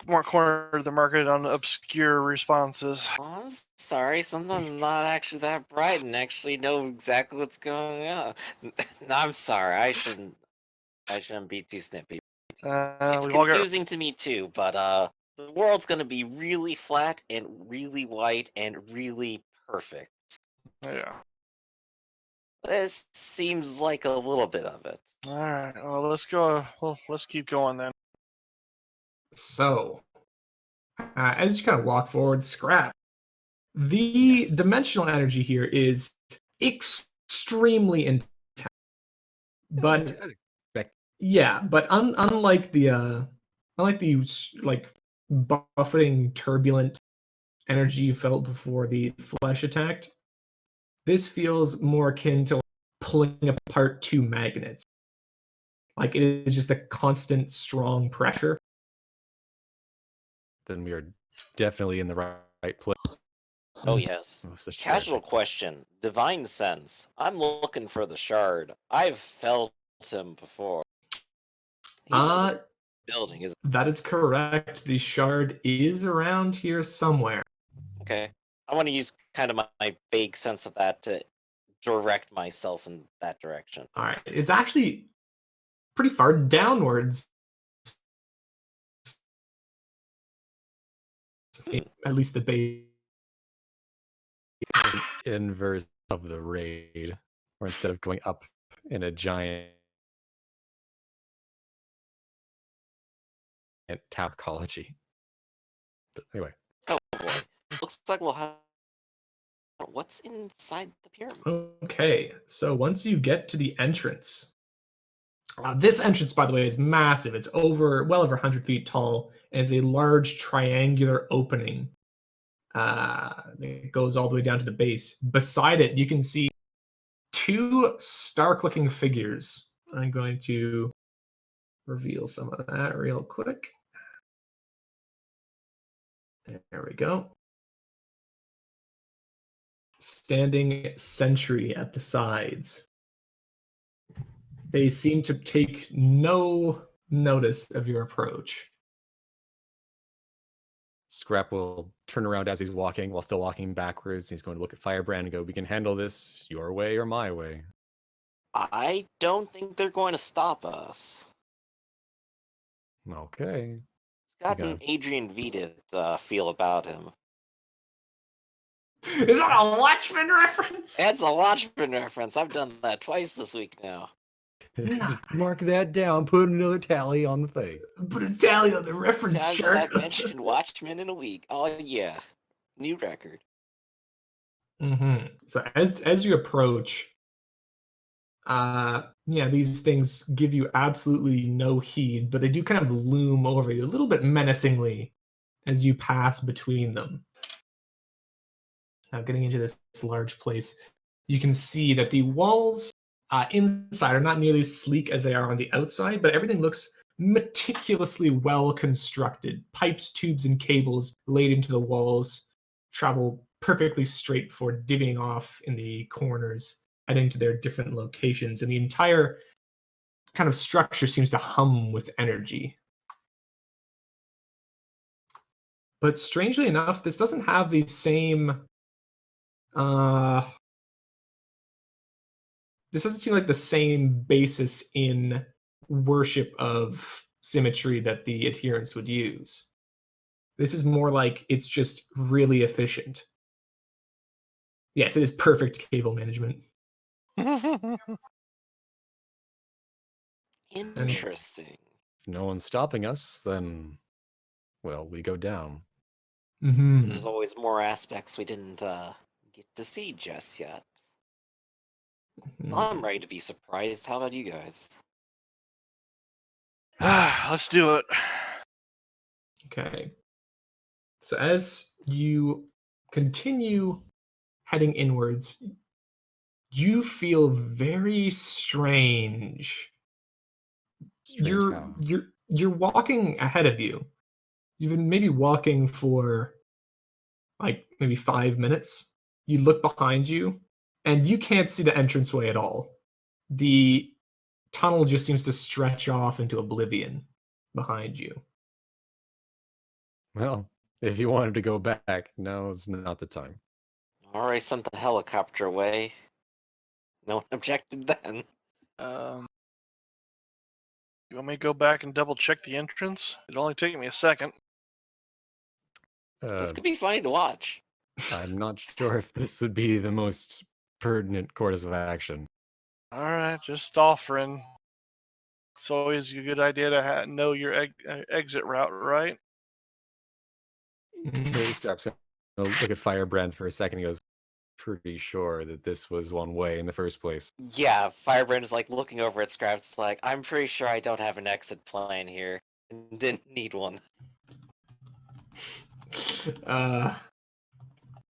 more corner of the market on obscure responses. Oh, I'm sorry. Sometimes I'm not actually that bright and actually know exactly what's going on. No, I'm sorry. I shouldn't be too snippy. It's We've all got. confusing to me too, but the world's gonna be really flat and really white and really perfect. Yeah. This seems like a little bit of it. All right. Well, let's go. Well, let's keep going then. So, as you kind of walk forward, Scrap, the Yes. dimensional energy here is extremely intense. But yeah, but unlike the like buffeting turbulent energy you felt before the flesh attacked, this feels more akin to pulling apart two magnets. Like it is just a constant strong pressure. Then we are definitely in the right place. Oh yes. Oh, such Casual terrific. question. Divine sense. I'm looking for the shard. I've felt him before. He's in this building, isn't That is correct. The shard is around here somewhere. Okay. I want to use kind of my vague sense of that to direct myself in that direction. All right, it's actually pretty far downwards. At least the base. Inverse of the raid, or instead of going up in a giant toxicology. But anyway, Oh boy. Looks like we'll have. What's inside the pyramid? Okay, so once you get to the entrance, this entrance, by the way, is massive. It's well over 100 feet tall, and is a large triangular opening. It goes all the way down to the base. Beside it, you can see two stark-looking figures. I'm going to reveal some of that real quick. There we go. Standing sentry at the sides. They seem to take no notice of your approach. Scrap will turn around as he's walking, while still walking backwards. He's going to look at Firebrand and go, "We can handle this your way or my way." I don't think they're going to stop us. Okay. He's got Okay. an Adrian Vita feel about him. Is that a Watchmen reference? That's a Watchmen reference. I've done that twice this week now. Just mark Nice. that down. Put another tally on the thing. Put a tally on the reference Times chart. I've mentioned Watchmen in a week. Oh yeah, new record. So as you approach, these things give you absolutely no heed, but they do kind of loom over you a little bit menacingly as you pass between them. Now, getting into this large place, you can see that the walls inside are not nearly as sleek as they are on the outside, but everything looks meticulously well constructed. Pipes, tubes, and cables laid into the walls travel perfectly straight for divvying off in the corners, heading to their different locations, and the entire kind of structure seems to hum with energy. But strangely enough, this doesn't have the same this doesn't seem like the same basis in worship of symmetry that the adherents would use. This is more like it's just really efficient. Yes, it is perfect cable management. Interesting. If no one's stopping us, then, well, we go down. There's always more aspects we didn't get to see just yet. I'm ready to be surprised. How about you guys? Let's do it. Okay. So as you continue heading inwards, you feel very strange. Strange how? You're walking ahead of you. You've been maybe walking for like maybe 5 minutes. You look behind you and you can't see the entranceway at all. The tunnel just seems to stretch off into oblivion behind you. Well, if you wanted to go back, now's not the time. Already sent the helicopter away. No one objected then. You want me to go back and double check the entrance? It'll only take me a second. This could be funny to watch. I'm not sure if this would be the most pertinent course of action. All right, just offering. It's always a good idea to know your exit route, right? Straps gonna look at Firebrand for a second. He goes, "Pretty sure that this was one way in the first place." Yeah, Firebrand is like looking over at Scraps, like, I'm pretty sure I don't have an exit plan here. And didn't need one.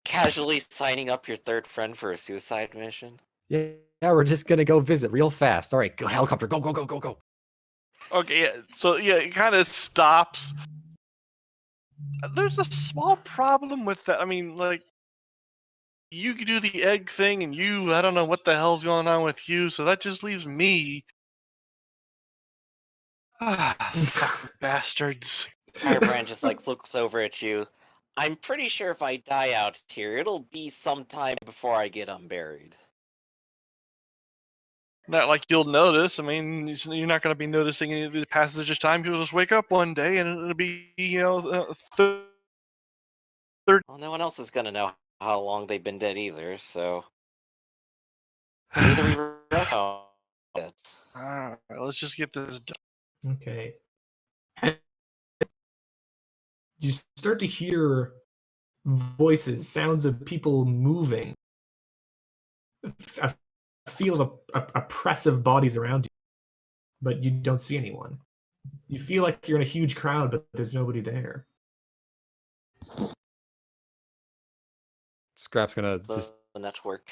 Casually signing up your third friend for a suicide mission. Yeah, we're just gonna go visit real fast. All right, go helicopter, go, go, go, go, go. Okay, yeah. So yeah, it kind of stops. There's a small problem with that. I mean, like, you could do the egg thing, and I don't know what the hell's going on with you, so that just leaves me. Fucking bastards. Firebrand just like looks over at you. I'm pretty sure if I die out here, it'll be some time before I get unburied. Not like you'll notice. I mean, you're not going to be noticing any of the passage of time. You'll just wake up one day, and it'll be, third. Well, no one else is gonna know how long they've been dead either, so neither we rest on it. Alright, let's just get this done. Okay. you start to hear voices, sounds of people moving, a feel of oppressive bodies around you, but you don't see anyone. You feel like you're in a huge crowd, but there's nobody there. Scrap's gonna The network.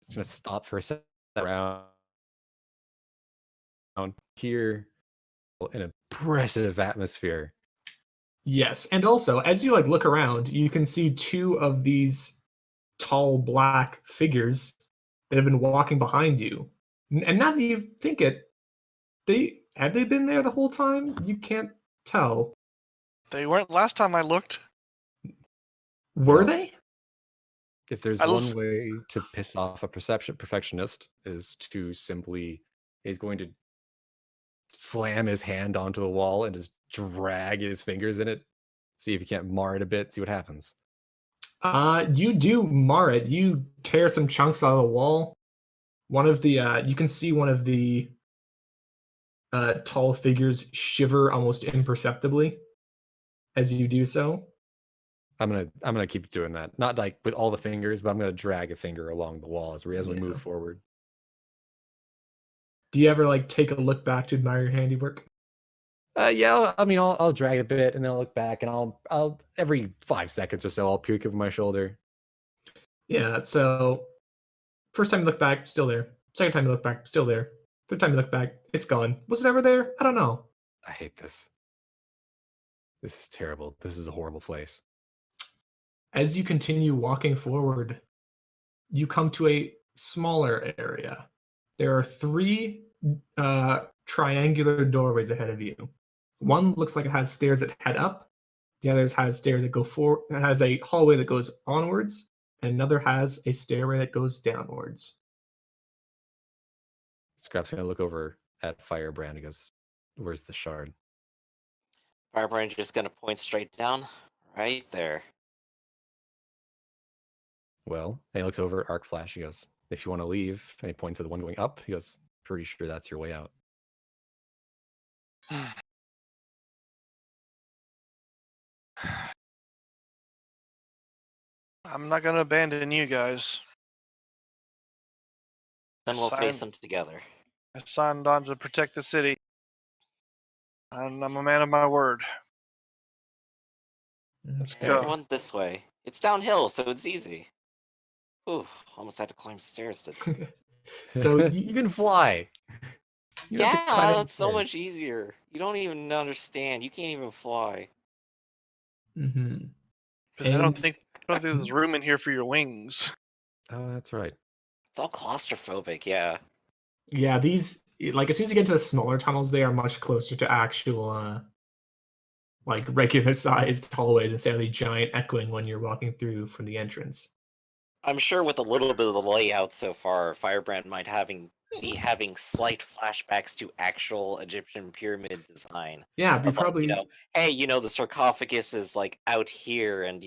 it's gonna stop for a second around here, an impressive atmosphere. Yes, and also as you look around, you can see two of these tall black figures that have been walking behind you. And now that you think it, have they been there the whole time? You can't tell. They weren't last time I looked. Were Well, they? If there's one way to piss off a perfectionist is to simply, he's going to slam his hand onto the wall and just drag his fingers in it, see if he can't mar it a bit, see what happens. You do mar it. You tear some chunks out of the wall. One of the you can see one of the tall figures shiver almost imperceptibly as you do so. I'm gonna keep doing that. Not like with all the fingers, but I'm gonna drag a finger along the wall as we move forward. Do you ever take a look back to admire your handiwork? Yeah, I'll drag it a bit and then I'll look back and I'll every 5 seconds or so I'll peek over my shoulder. Yeah, so first time you look back, still there. Second time you look back, still there. Third time you look back, it's gone. Was it ever there? I don't know. I hate this. This is terrible. This is a horrible place. As you continue walking forward, you come to a smaller area. There are 3 triangular doorways ahead of you. One looks like it has stairs that head up. The others has stairs that go forward. It has a hallway that goes onwards, and another has a stairway that goes downwards. Scrap's gonna look over at Firebrand and goes, "Where's the shard?" Firebrand just gonna point straight down, right there. Well, and he looks over at Arc Flash. He goes, "If you want to leave," and he points to the one going up. He goes, "Pretty sure that's your way out." I'm not gonna abandon you guys. Then we'll face them together. I signed on to protect the city, and I'm a man of my word. Let's Okay. go. Everyone this way. It's downhill, so it's easy. Ooh, almost had to climb stairs. So you can fly. You don't have to climb Yeah, any that's so stairs. much easier. You don't even understand. You can't even fly. Mhm. But I don't And- think there's room in here for your wings. Oh, that's right. It's all claustrophobic, yeah. Yeah, these as soon as you get into the smaller tunnels, they are much closer to actual regular sized hallways instead of the giant echoing one you're walking through from the entrance. I'm sure with a little bit of the layout so far, Firebrand might be having slight flashbacks to actual Egyptian pyramid design. Yeah, we Of probably hey, the sarcophagus is out here, and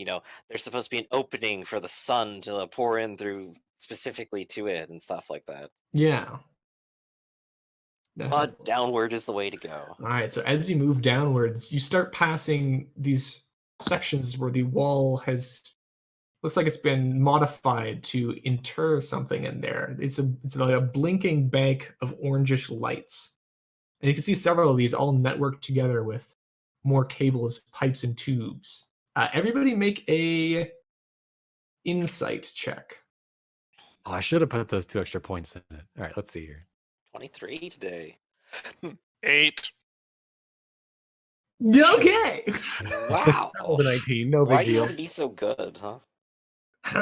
there's supposed to be an opening for the sun to pour in through specifically to it and stuff like that. yeah. But downward is the way to go. All right, so as you move downwards, you start passing these sections where the wall looks like it's been modified to inter something in there. It's like a blinking bank of orangish lights. And you can see several of these all networked together with more cables, pipes, and tubes. Everybody make a insight check. Oh, I should have put those 2 extra points in it. All right, let's see here. 23 today. 8. Okay. Wow. The 19, no Why big do you deal. have to be so good, huh?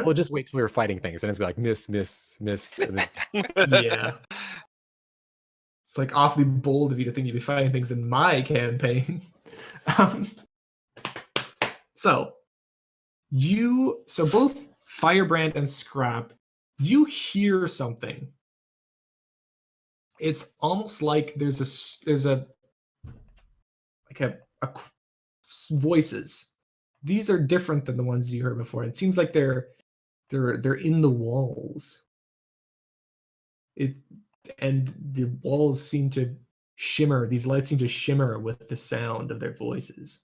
We'll just wait till we were fighting things, and it's be like miss, miss, miss. And then, Yeah. It's awfully bold of you to think you'd be fighting things in my campaign. So both Firebrand and Scrap, you hear something. It's almost like there's voices. These are different than the ones you heard before. It seems like they're in the walls. And the walls seem to shimmer. These lights seem to shimmer with the sound of their voices.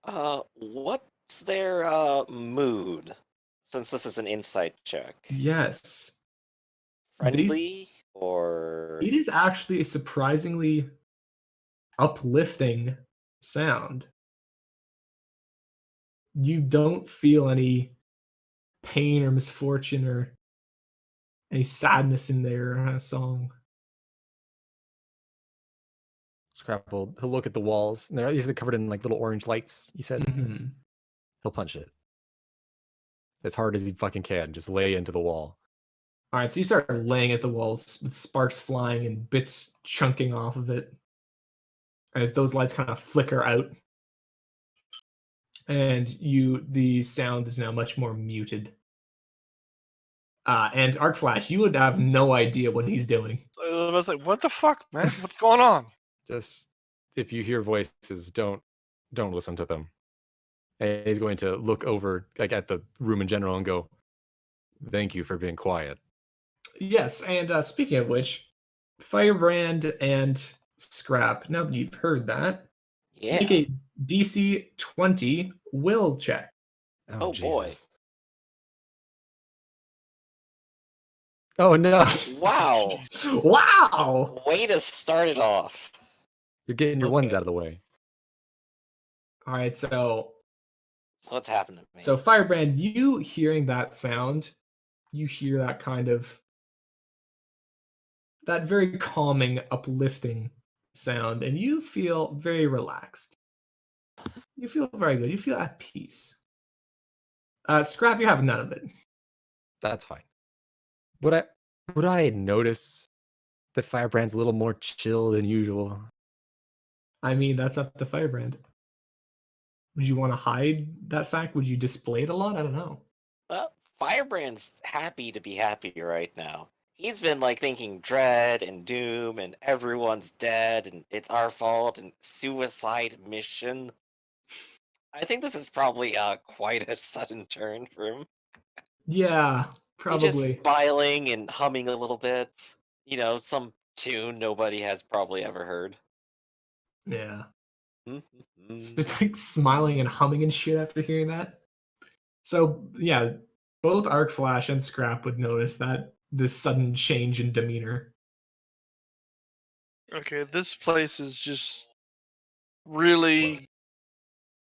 What's their mood? Since this is an insight check. Yes. Friendly or It is actually a surprisingly uplifting sound. You don't feel any pain or misfortune or any sadness in their song. Scrap will he'll look at the walls. And these are covered in like little orange lights. He said Mhm. he'll punch it as hard as he fucking can. Just lay into the wall. All right, so you start laying at the walls with sparks flying and bits chunking off of it as those lights kind of flicker out. And the sound is now much more muted. And Arc Flash, you would have no idea what he's doing. So I was like, what the fuck, man? What's going on? Just if you hear voices, don't listen to them. And he's going to look over like at the room in general and go, "Thank you for being quiet." Yes, and speaking of which, Firebrand and Scrap, now that you've heard that, yeah. make a DC 20 will check. Oh, boy. Jesus. Oh no. Wow. Wow! Way to start it off. You're getting your ones Okay. out of the way. All right, so So what's happened to me? So Firebrand, you hearing that sound, you hear that kind of that very calming, uplifting sound, and you feel very relaxed. You feel very good. You feel at peace. Scrap, you have none of it. That's fine. Would I notice that Firebrand's a little more chill than usual? I mean, that's up to Firebrand. Would you want to hide that fact? Would you display it a lot? I don't know. Well, Firebrand's happy to be happy right now. He's been like thinking dread and doom and everyone's dead and it's our fault and suicide mission. I think this is probably quite a sudden turn for him. Yeah, He's just probably. smiling and humming a little bit. You know, some tune nobody has probably ever heard. Yeah. It's just like smiling and humming and shit after hearing that. So yeah, both Arc Flash and Scrap would notice that this sudden change in demeanor. Okay, this place is just really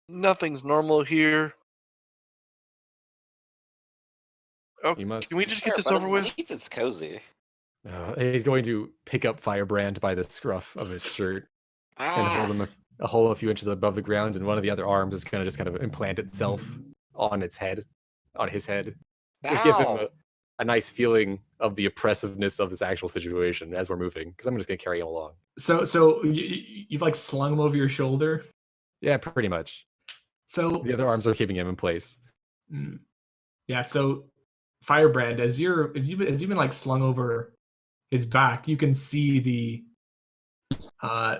nothing's normal here. Okay, You must. can we just Sure, get this but over at with? least it's cozy. He's going to pick up Firebrand by the scruff of his shirt and hold Ah, him a hole a few inches above the ground, and one of the other arms is going to just kind of implant itself on his head. Just give him ow. a nice feeling of the oppressiveness of this actual situation as we're moving, because I'm just going to carry him along. So you've like slung him over your shoulder. Yeah, pretty much. So The other arms are keeping him in place. Yeah, so Firebrand, as you've been like slung over his back, you can see the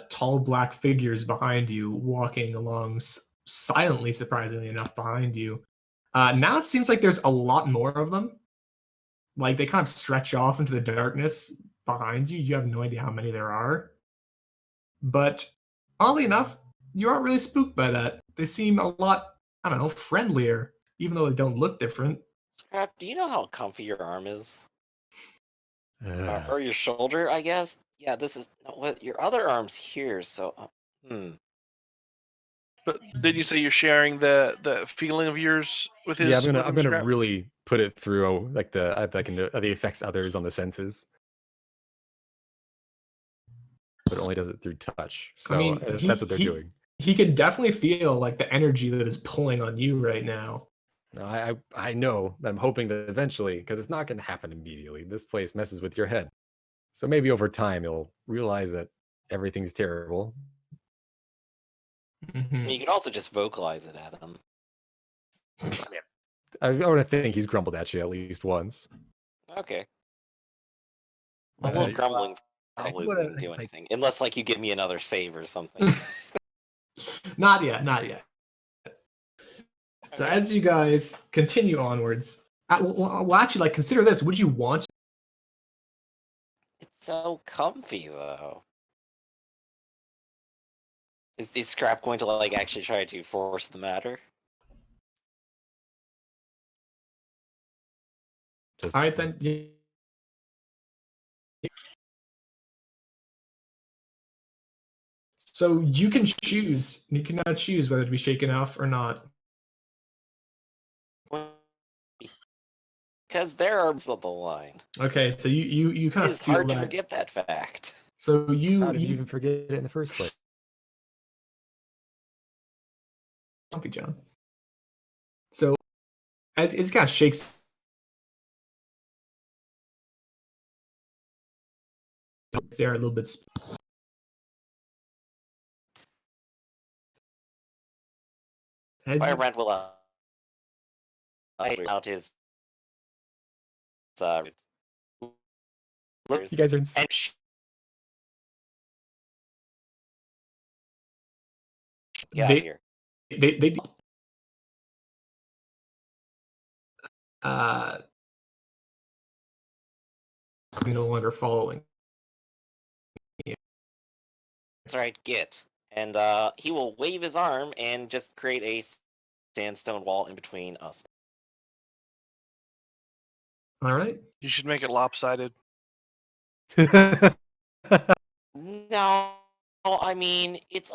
tall black figures behind you walking along silently, surprisingly enough, behind you. Now it seems like there's a lot more of them. Like they kind of stretch off into the darkness behind you. You have no idea how many there are. But oddly enough, you aren't really spooked by that. They seem a lot, I don't know, friendlier, even though they don't look different. Scrap, do you know how comfy your arm is? Or your shoulder, I guess? Yeah, this is... What, your other arm's here, so... But did you say you're sharing the feeling of yours with his? Yeah, I'm with him, gonna Scrap? really put it through like the affects others on the senses, but it only does it through touch. So I mean, that's what they're doing. He can definitely feel like the energy that is pulling on you right now. No, I know that I'm hoping that eventually, because it's not going to happen immediately. This place messes with your head, so maybe over time you'll realize that everything's terrible. You could also just vocalize it at him. I want to think he's grumbled at you at least once. Okay. A little grumbling probably isn't going to do anything. Unless, like, you give me another save or something. Not yet. So as you guys continue onwards, well, actually, like, consider this. Would you want... It's so comfy, though. Is the scrap going to like actually try to force the matter? Just All right, then. Yeah. So you can choose. You can now choose whether to be shaken off or not. Because their arms on the line. Okay, so you kind of It's feel hard to that. forget that fact. So how you did you even forget it in the first place? Grumpy John. So as it kind of shakes. They are a little bit. As you, Firebrand will out his You guys are and get out of they here. they uh no longer following. That's right, get. And he will wave his arm and just create a sandstone wall in between us. All right. You should make it lopsided. No, I mean it's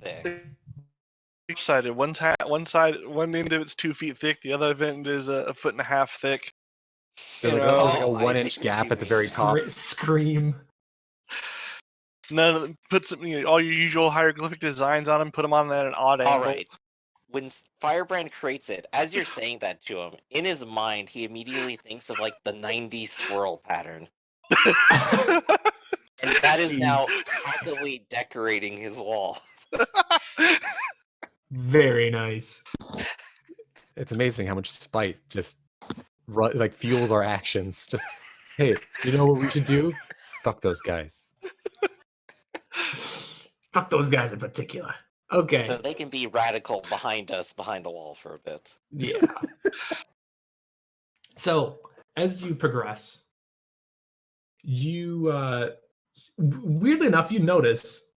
thick. Lopsided. One side, one end of it's 2 feet thick. The other end is a foot and a half thick. There's like, You know, there's like a Oh, I see 1-inch what gap you at the mean. very top. Scream. put some, all your usual hieroglyphic designs on them. Put them on at an odd All angle. right. When Firebrand creates it, as you're saying that to him, in his mind, he immediately thinks of like the 90s swirl pattern. And that is now actively decorating his wall. Very nice. It's amazing how much spite just like fuels our actions. Just, hey, you know what we should do? Fuck those guys. Fuck those guys in particular. Okay. So they can be radical behind us, behind the wall for a bit. Yeah. So as you progress, you weirdly enough, you notice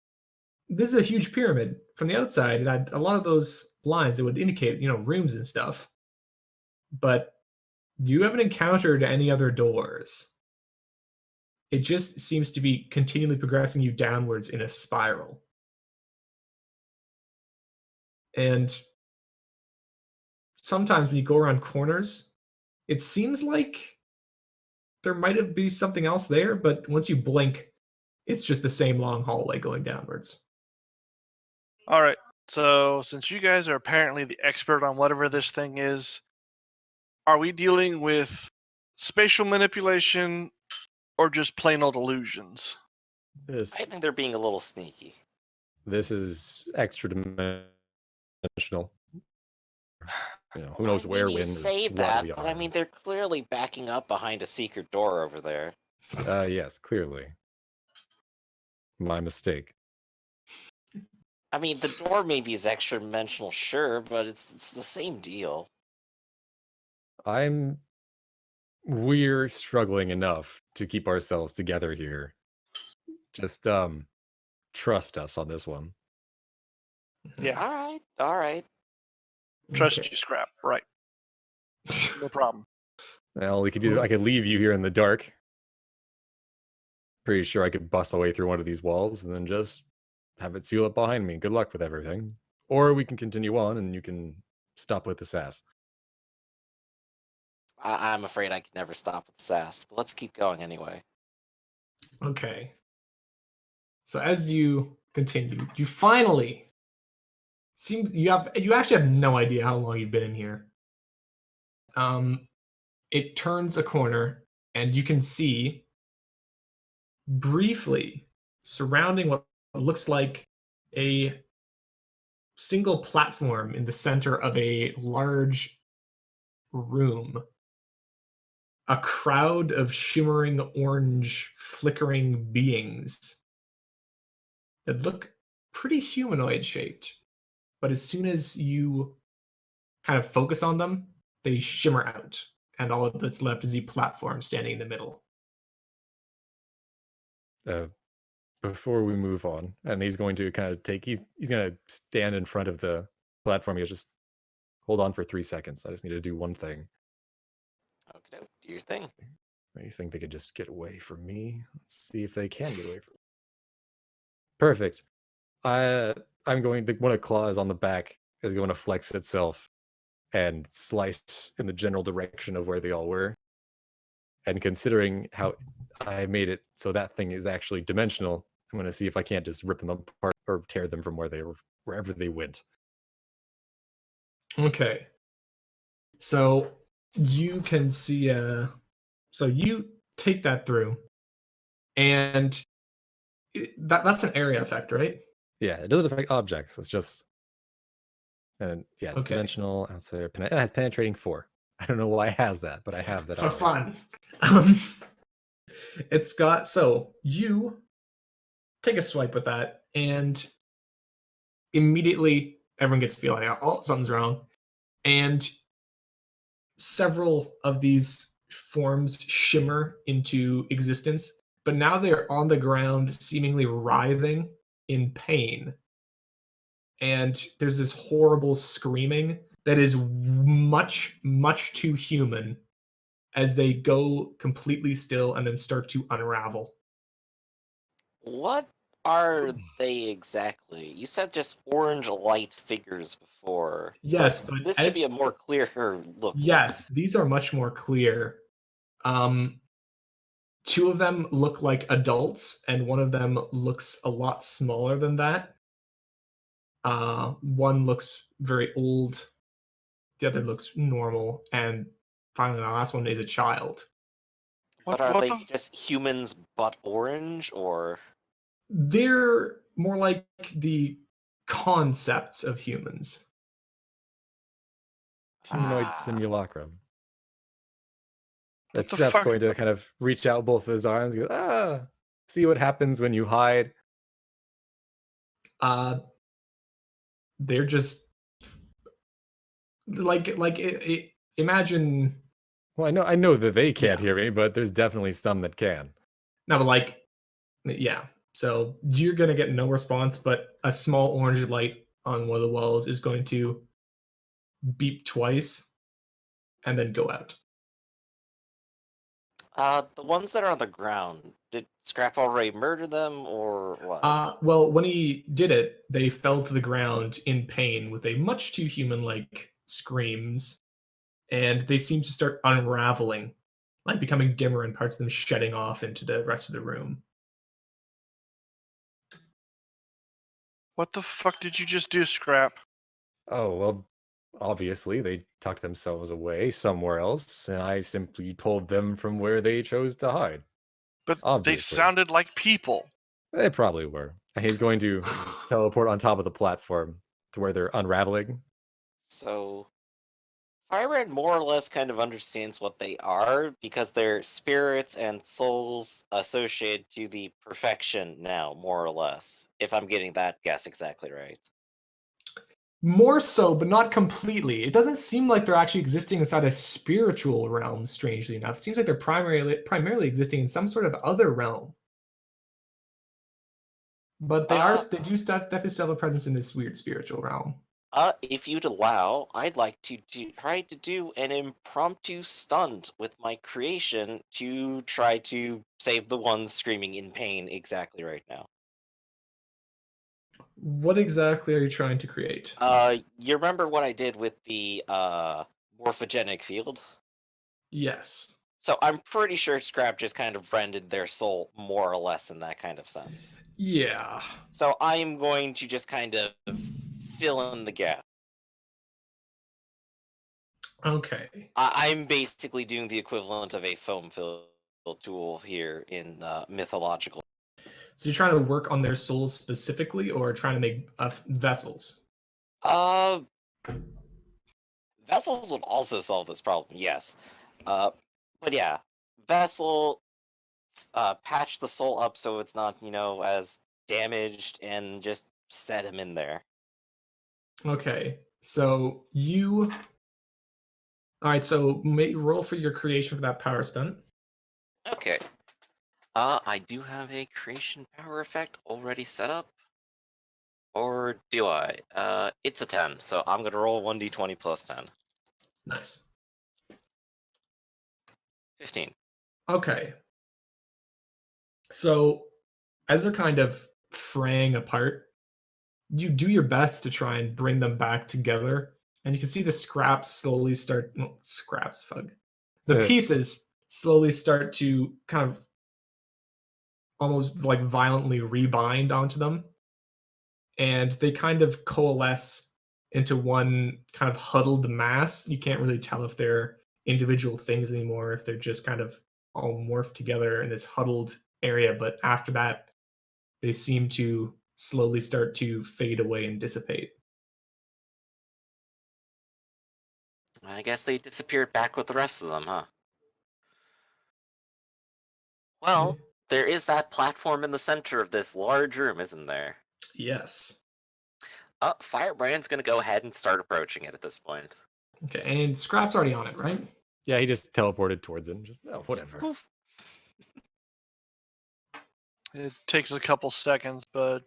this is a huge pyramid from the outside, and a lot of those lines that would indicate, rooms and stuff. But you haven't encountered any other doors. It just seems to be continually progressing you downwards in a spiral. And sometimes when you go around corners, it seems like there might have been something else there, but once you blink, it's just the same long hallway going downwards. All right. So since you guys are apparently the expert on whatever this thing is, are we dealing with spatial manipulation or just plain old illusions? This I think they're being a little sneaky. this is extra dimensional. Who knows I where, mean, you when, say or that, what we but are. I mean, they're clearly backing up behind a secret door over there. Yes, clearly. My mistake. I mean, the door maybe is extra dimensional, sure, but it's the same deal. We're struggling enough to keep ourselves together here. Just trust us on this one. Yeah. All right. Trust Okay. you, Scrap. Right. No problem. Well, I could leave you here in the dark. Pretty sure I could bust my way through one of these walls and then just have it seal up behind me. Good luck with everything. Or we can continue on and you can stop with the sass. I'm afraid I can never stop with sass, but let's keep going anyway. Okay. So as you continue, you finally you actually have no idea how long you've been in here. It turns a corner and you can see briefly surrounding what looks like a single platform in the center of a large room. A crowd of shimmering orange, flickering beings that look pretty humanoid shaped. But as soon as you kind of focus on them, they shimmer out. And all that's left is the platform standing in the middle. before we move on, and he's going to kind of he's going to stand in front of the platform. He'll just hold on for 3 seconds. I just need to do one thing. Okay, do your thing. You think they could just get away from me? Let's see if they can get away from me. Perfect. I'm going to, one of the claws on the back is going to flex itself and slice in the general direction of where they all were. And considering how I made it so that thing is actually dimensional, I'm going to see if I can't just rip them apart or tear them from wherever they went. Okay. So you can see so you take that through, and that's an area effect, right? Yeah, it doesn't affect objects. It's just, and yeah, Okay. dimensional outside. It has penetrating 4. I don't know why it has that, but I have that. For already. fun. It's got, so you take a swipe with that, and immediately everyone gets feeling out, oh, something's wrong. And several of these forms shimmer into existence, but now they're on the ground, seemingly writhing in pain. And there's this horrible screaming that is much, much too human as they go completely still and then start to unravel. What are they exactly? You said just orange light figures before. Yes, but this should be a more clear look. Yes, these are much more clear. 2 of them look like adults, and one of them looks a lot smaller than that. One looks very old, the other looks normal, and finally the last one is a child. But are they just humans but orange, or? They're more like the concepts of humans. Humanoid simulacrum. What the Scrap's fuck? going to kind of reach out both of his arms and go, see what happens when you hide. They're just imagine. Well, I know that they can't hear me, but there's definitely some that can. No, but like, yeah. So you're gonna get no response, but a small orange light on one of the walls is going to beep twice and then go out. The ones that are on the ground, did Scrap already murder them, or what? Well, when he did it, they fell to the ground in pain with a much too human-like screams, and they seem to start unraveling, like becoming dimmer and parts of them shedding off into the rest of the room. What the fuck did you just do, Scrap? Oh, well, obviously they tucked themselves away somewhere else, and I simply pulled them from where they chose to hide. But Obviously. they sounded like people. They probably were. And he's going to teleport on top of the platform to where they're unraveling. So, Firebrand more or less kind of understands what they are, because they're spirits and souls associated to the perfection now, more or less. If I'm getting that guess exactly right. More so, but not completely. It doesn't seem like they're actually existing inside a spiritual realm, strangely enough. It seems like they're primarily existing in some sort of other realm. But they do definitely still have a presence in this weird spiritual realm. If you'd allow, I'd like to try to do an impromptu stunt with my creation to try to save the ones screaming in pain exactly right now. What exactly are you trying to create? You remember what I did with the morphogenic field? Yes. So I'm pretty sure Scrap just kind of rendered their soul more or less in that kind of sense. Yeah. So I'm going to just kind of fill in the gap. Okay. I'm basically doing the equivalent of a foam fill tool here in mythological. So you're trying to work on their souls specifically, or trying to make vessels? Vessels would also solve this problem, yes. But yeah, vessel, patch the soul up so it's not, as damaged, and just set him in there. Okay. So you. All right. So roll for your creation for that power stunt. Okay. I do have a creation power effect already set up. Or do I? It's a 10, so I'm gonna roll 1d20 plus 10. Nice. 15. Okay. So, as they're kind of fraying apart, you do your best to try and bring them back together, and you can see the scraps slowly start. No, scraps, fug. The pieces slowly start to kind of almost like violently rebind onto them, and they kind of coalesce into one kind of huddled mass. You can't really tell if they're individual things anymore, if they're just kind of all morphed together in this huddled area. But after that, they seem to slowly start to fade away and dissipate. I guess they disappeared back with the rest of them, huh? Well, there is that platform in the center of this large room, isn't there? Yes. Firebrand's gonna go ahead and start approaching it at this point. Okay, and Scrap's already on it, right? Yeah, he just teleported towards it and just, oh, whatever. Poof. It takes a couple seconds, but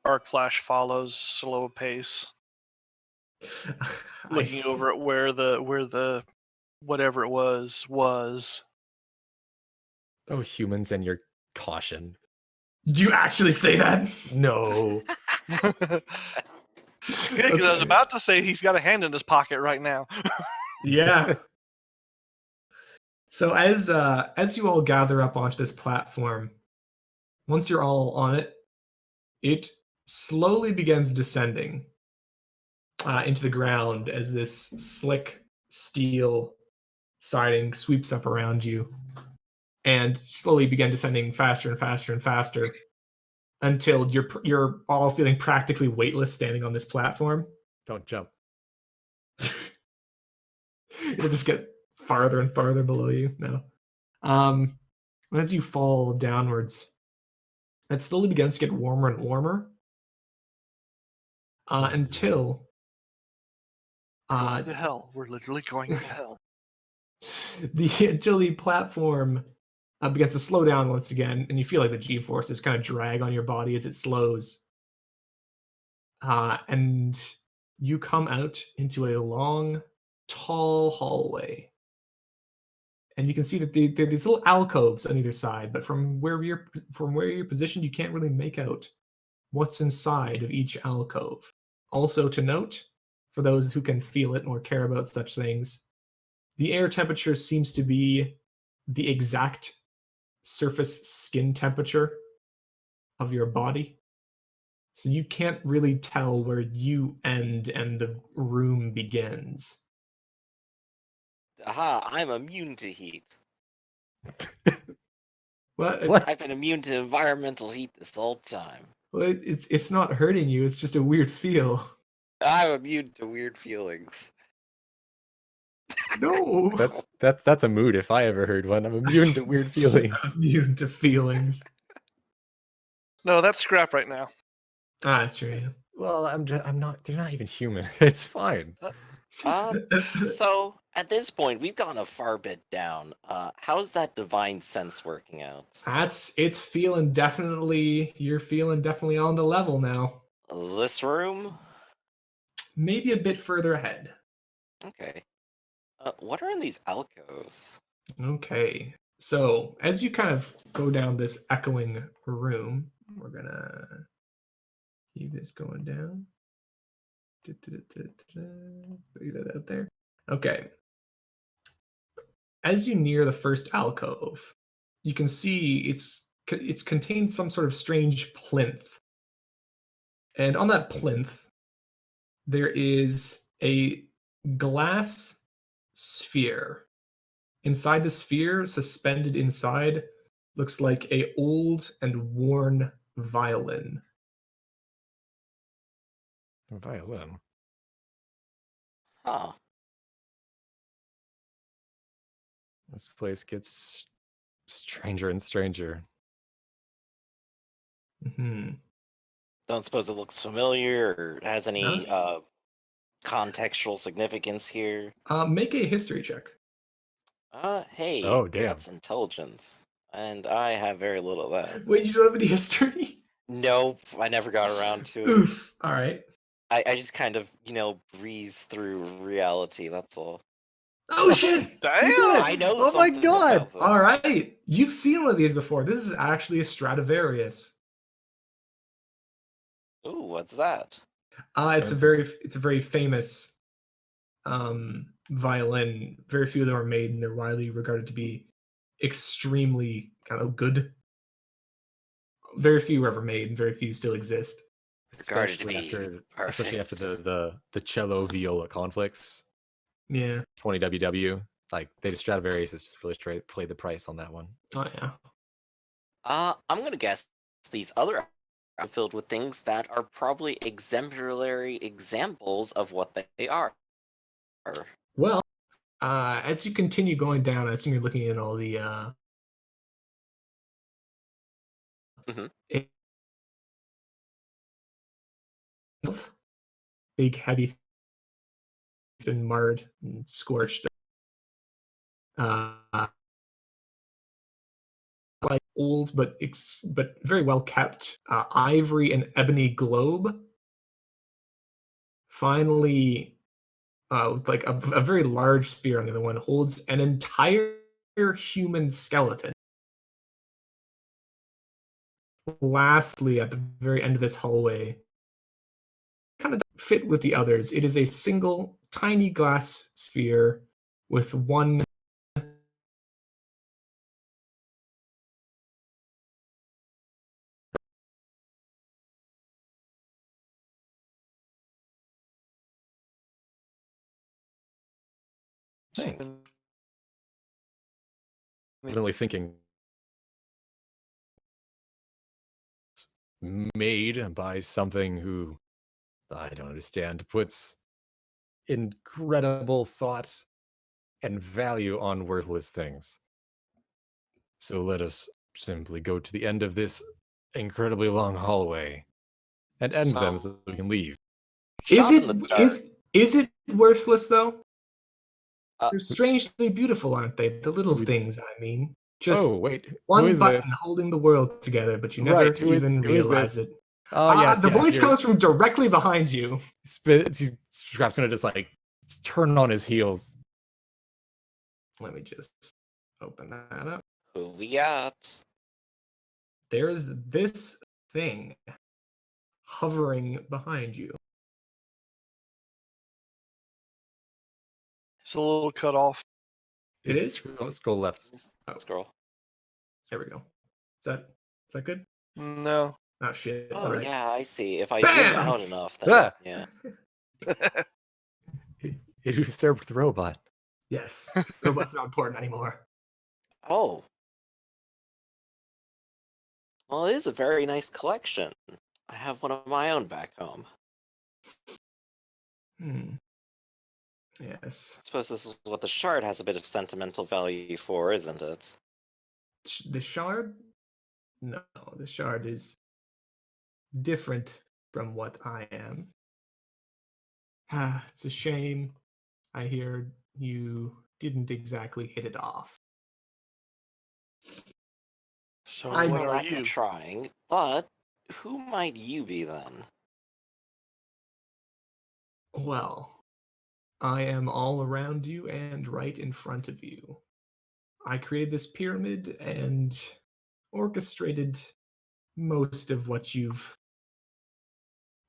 Arc Flash follows slow pace, looking over at where the whatever it was. Oh, humans and your caution. Do you actually say that? No. Good, because I was about to say he's got a hand in his pocket right now. Yeah. So as you all gather up onto this platform, once you're all on it, it slowly begins descending into the ground as this slick steel siding sweeps up around you, and slowly begin descending faster and faster and faster until you're all feeling practically weightless standing on this platform. Don't jump. It'll just get farther and farther below you now. As you fall downwards, it slowly begins to get warmer and warmer until Going to hell. We're literally going to hell. until the platform begins to slow down once again, and you feel like the G-forces kind of drag on your body as it slows. And you come out into a long, tall hallway. And you can see that there are these little alcoves on either side, but from where you're positioned, you can't really make out what's inside of each alcove. Also to note, for those who can feel it or care about such things, the air temperature seems to be the exact surface skin temperature of your body. So you can't really tell where you end and the room begins. Aha, I'm immune to heat. What? I've been immune to environmental heat this whole time. Well, it's not hurting you. It's just a weird feel. I'm immune to weird feelings. No. That's a mood if I ever heard one. I'm immune to weird feelings. Immune to feelings. No, that's Scrap right now. That's true. Yeah. Well, I'm not. They're not even human. It's fine. So at this point, we've gone a far bit down. How's that divine sense working out? It's feeling definitely. You're feeling definitely on the level now. This room? Maybe a bit further ahead. Okay. What are in these alcoves? Okay. So as you kind of go down this echoing room, we're gonna keep this going down. Figure that out there. Okay. As you near the first alcove, you can see it's contained some sort of strange plinth. And on that plinth, there is a glass sphere. Inside the sphere, suspended inside, looks like a old and worn violin. A violin. Huh. This place gets stranger and stranger. Mm-hmm. Don't suppose it looks familiar or has any contextual significance here. Make a history check. Hey, Oh, damn. that's intelligence. And I have very little of that. Wait, you don't have any history? Nope, I never got around to it. Oof. All right. I just kind of, breeze through reality, that's all. Oh shit! Damn! You did it! I know Oh my something God! about this. All right, you've seen one of these before. This is actually a Stradivarius. Ooh, what's that? It's a very famous violin. Very few of them are made, and they're widely regarded to be extremely kind of good. Very few were ever made, and very few still exist. Regarded to Especially be especially after perfect. the cello viola conflicts. Yeah. 20 WW. Like the Stradivarius has just really played the price on that one. Oh yeah. I'm gonna guess these other are filled with things that are probably exemplary examples of what they are. Well, as you continue going down, I assume you're looking at all the Mhm. big, heavy, been marred and scorched. Like old but very well kept ivory and ebony globe. Finally, like a very large sphere on the other one holds an entire human skeleton. Lastly, at the very end of this hallway, kind of fit with the others. It is a single tiny glass sphere with one Think. Definitely thinking made by something who I don't understand puts incredible thought and value on worthless things. So let us simply go to the end of this incredibly long hallway and end them so we can leave. Is Shot in the dark. is it worthless though? Uh, They're strangely beautiful, aren't they? The little things, I mean. Just Oh, wait. Who one is button this? holding the world together, but you never Right. Who is realize this? it. Oh, yes. The yes, voice you're- comes from directly behind you. Scrap's gonna just like turn on his heels. Let me just open that up. who we got? There's this thing hovering behind you. It's a little cut off. It is? Scroll left. Oh. Scroll. There we go. Is that good? No. Oh shit. Oh, All right. yeah, I see. If I Bam! zoom out enough, then Ah! yeah. It usurped the robot. Yes. Robot's not important anymore. Oh. Well, it is a very nice collection. I have one of my own back home. Yes. I suppose this is what the shard has a bit of sentimental value for, isn't it? The shard? No, the shard is different from what I am. It's a shame. I hear you didn't exactly hit it off. So Thanks what for are that for you? trying, but who might you be then? Well, I am all around you and right in front of you. I created this pyramid and orchestrated most of what you've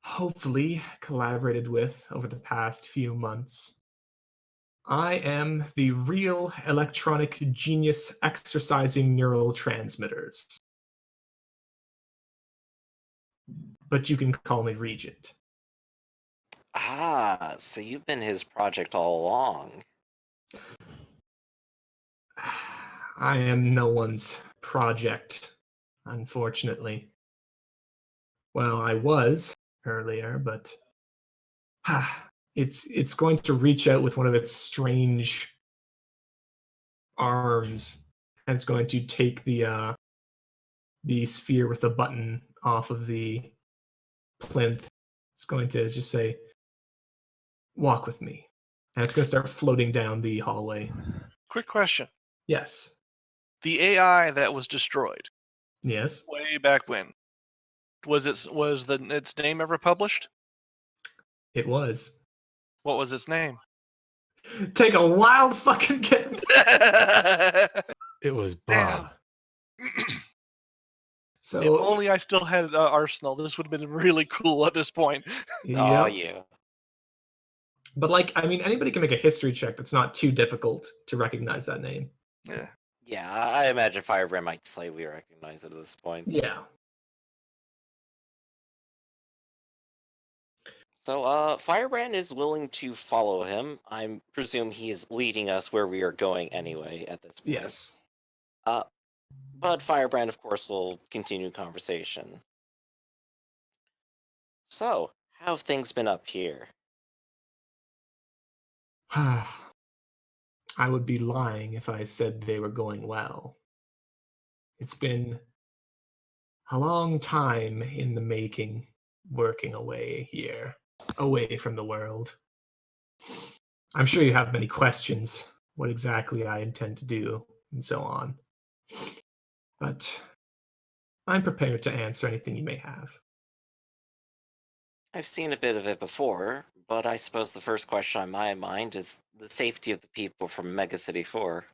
hopefully collaborated with over the past few months. I am the real electronic genius exercising neural transmitters. But you can call me Regent. Ah, so you've been his project all along. I am no one's project, unfortunately. Well, I was earlier, but it's going to reach out with one of its strange arms, and it's going to take the sphere with the button off of the plinth. It's going to just say, "Walk with me," and it's going to start floating down the hallway. Quick question. Yes. the AI that was destroyed Yes. way back when, its name ever published? It was. What was its name? Take a wild fucking guess. It was Damn. Bob. So, If only I still had Arsenal, this would have been really cool at this point. Oh yep. yeah. But like, I mean, anybody can make a history check that's not too difficult to recognize that name. Yeah. Yeah, I imagine Firebrand might slightly recognize it at this point. Yeah. So, Firebrand is willing to follow him. I presume he is leading us where we are going anyway at this point. Yes. But Firebrand, of course, will continue conversation. So, how have things been up here? I would be lying if I said they were going well. It's been a long time in the making, working away here, away from the world. I'm sure you have many questions, what exactly I intend to do, and so on. But I'm prepared to answer anything you may have. I've seen a bit of it before, but I suppose the first question on my mind is the safety of the people from Mega City 4.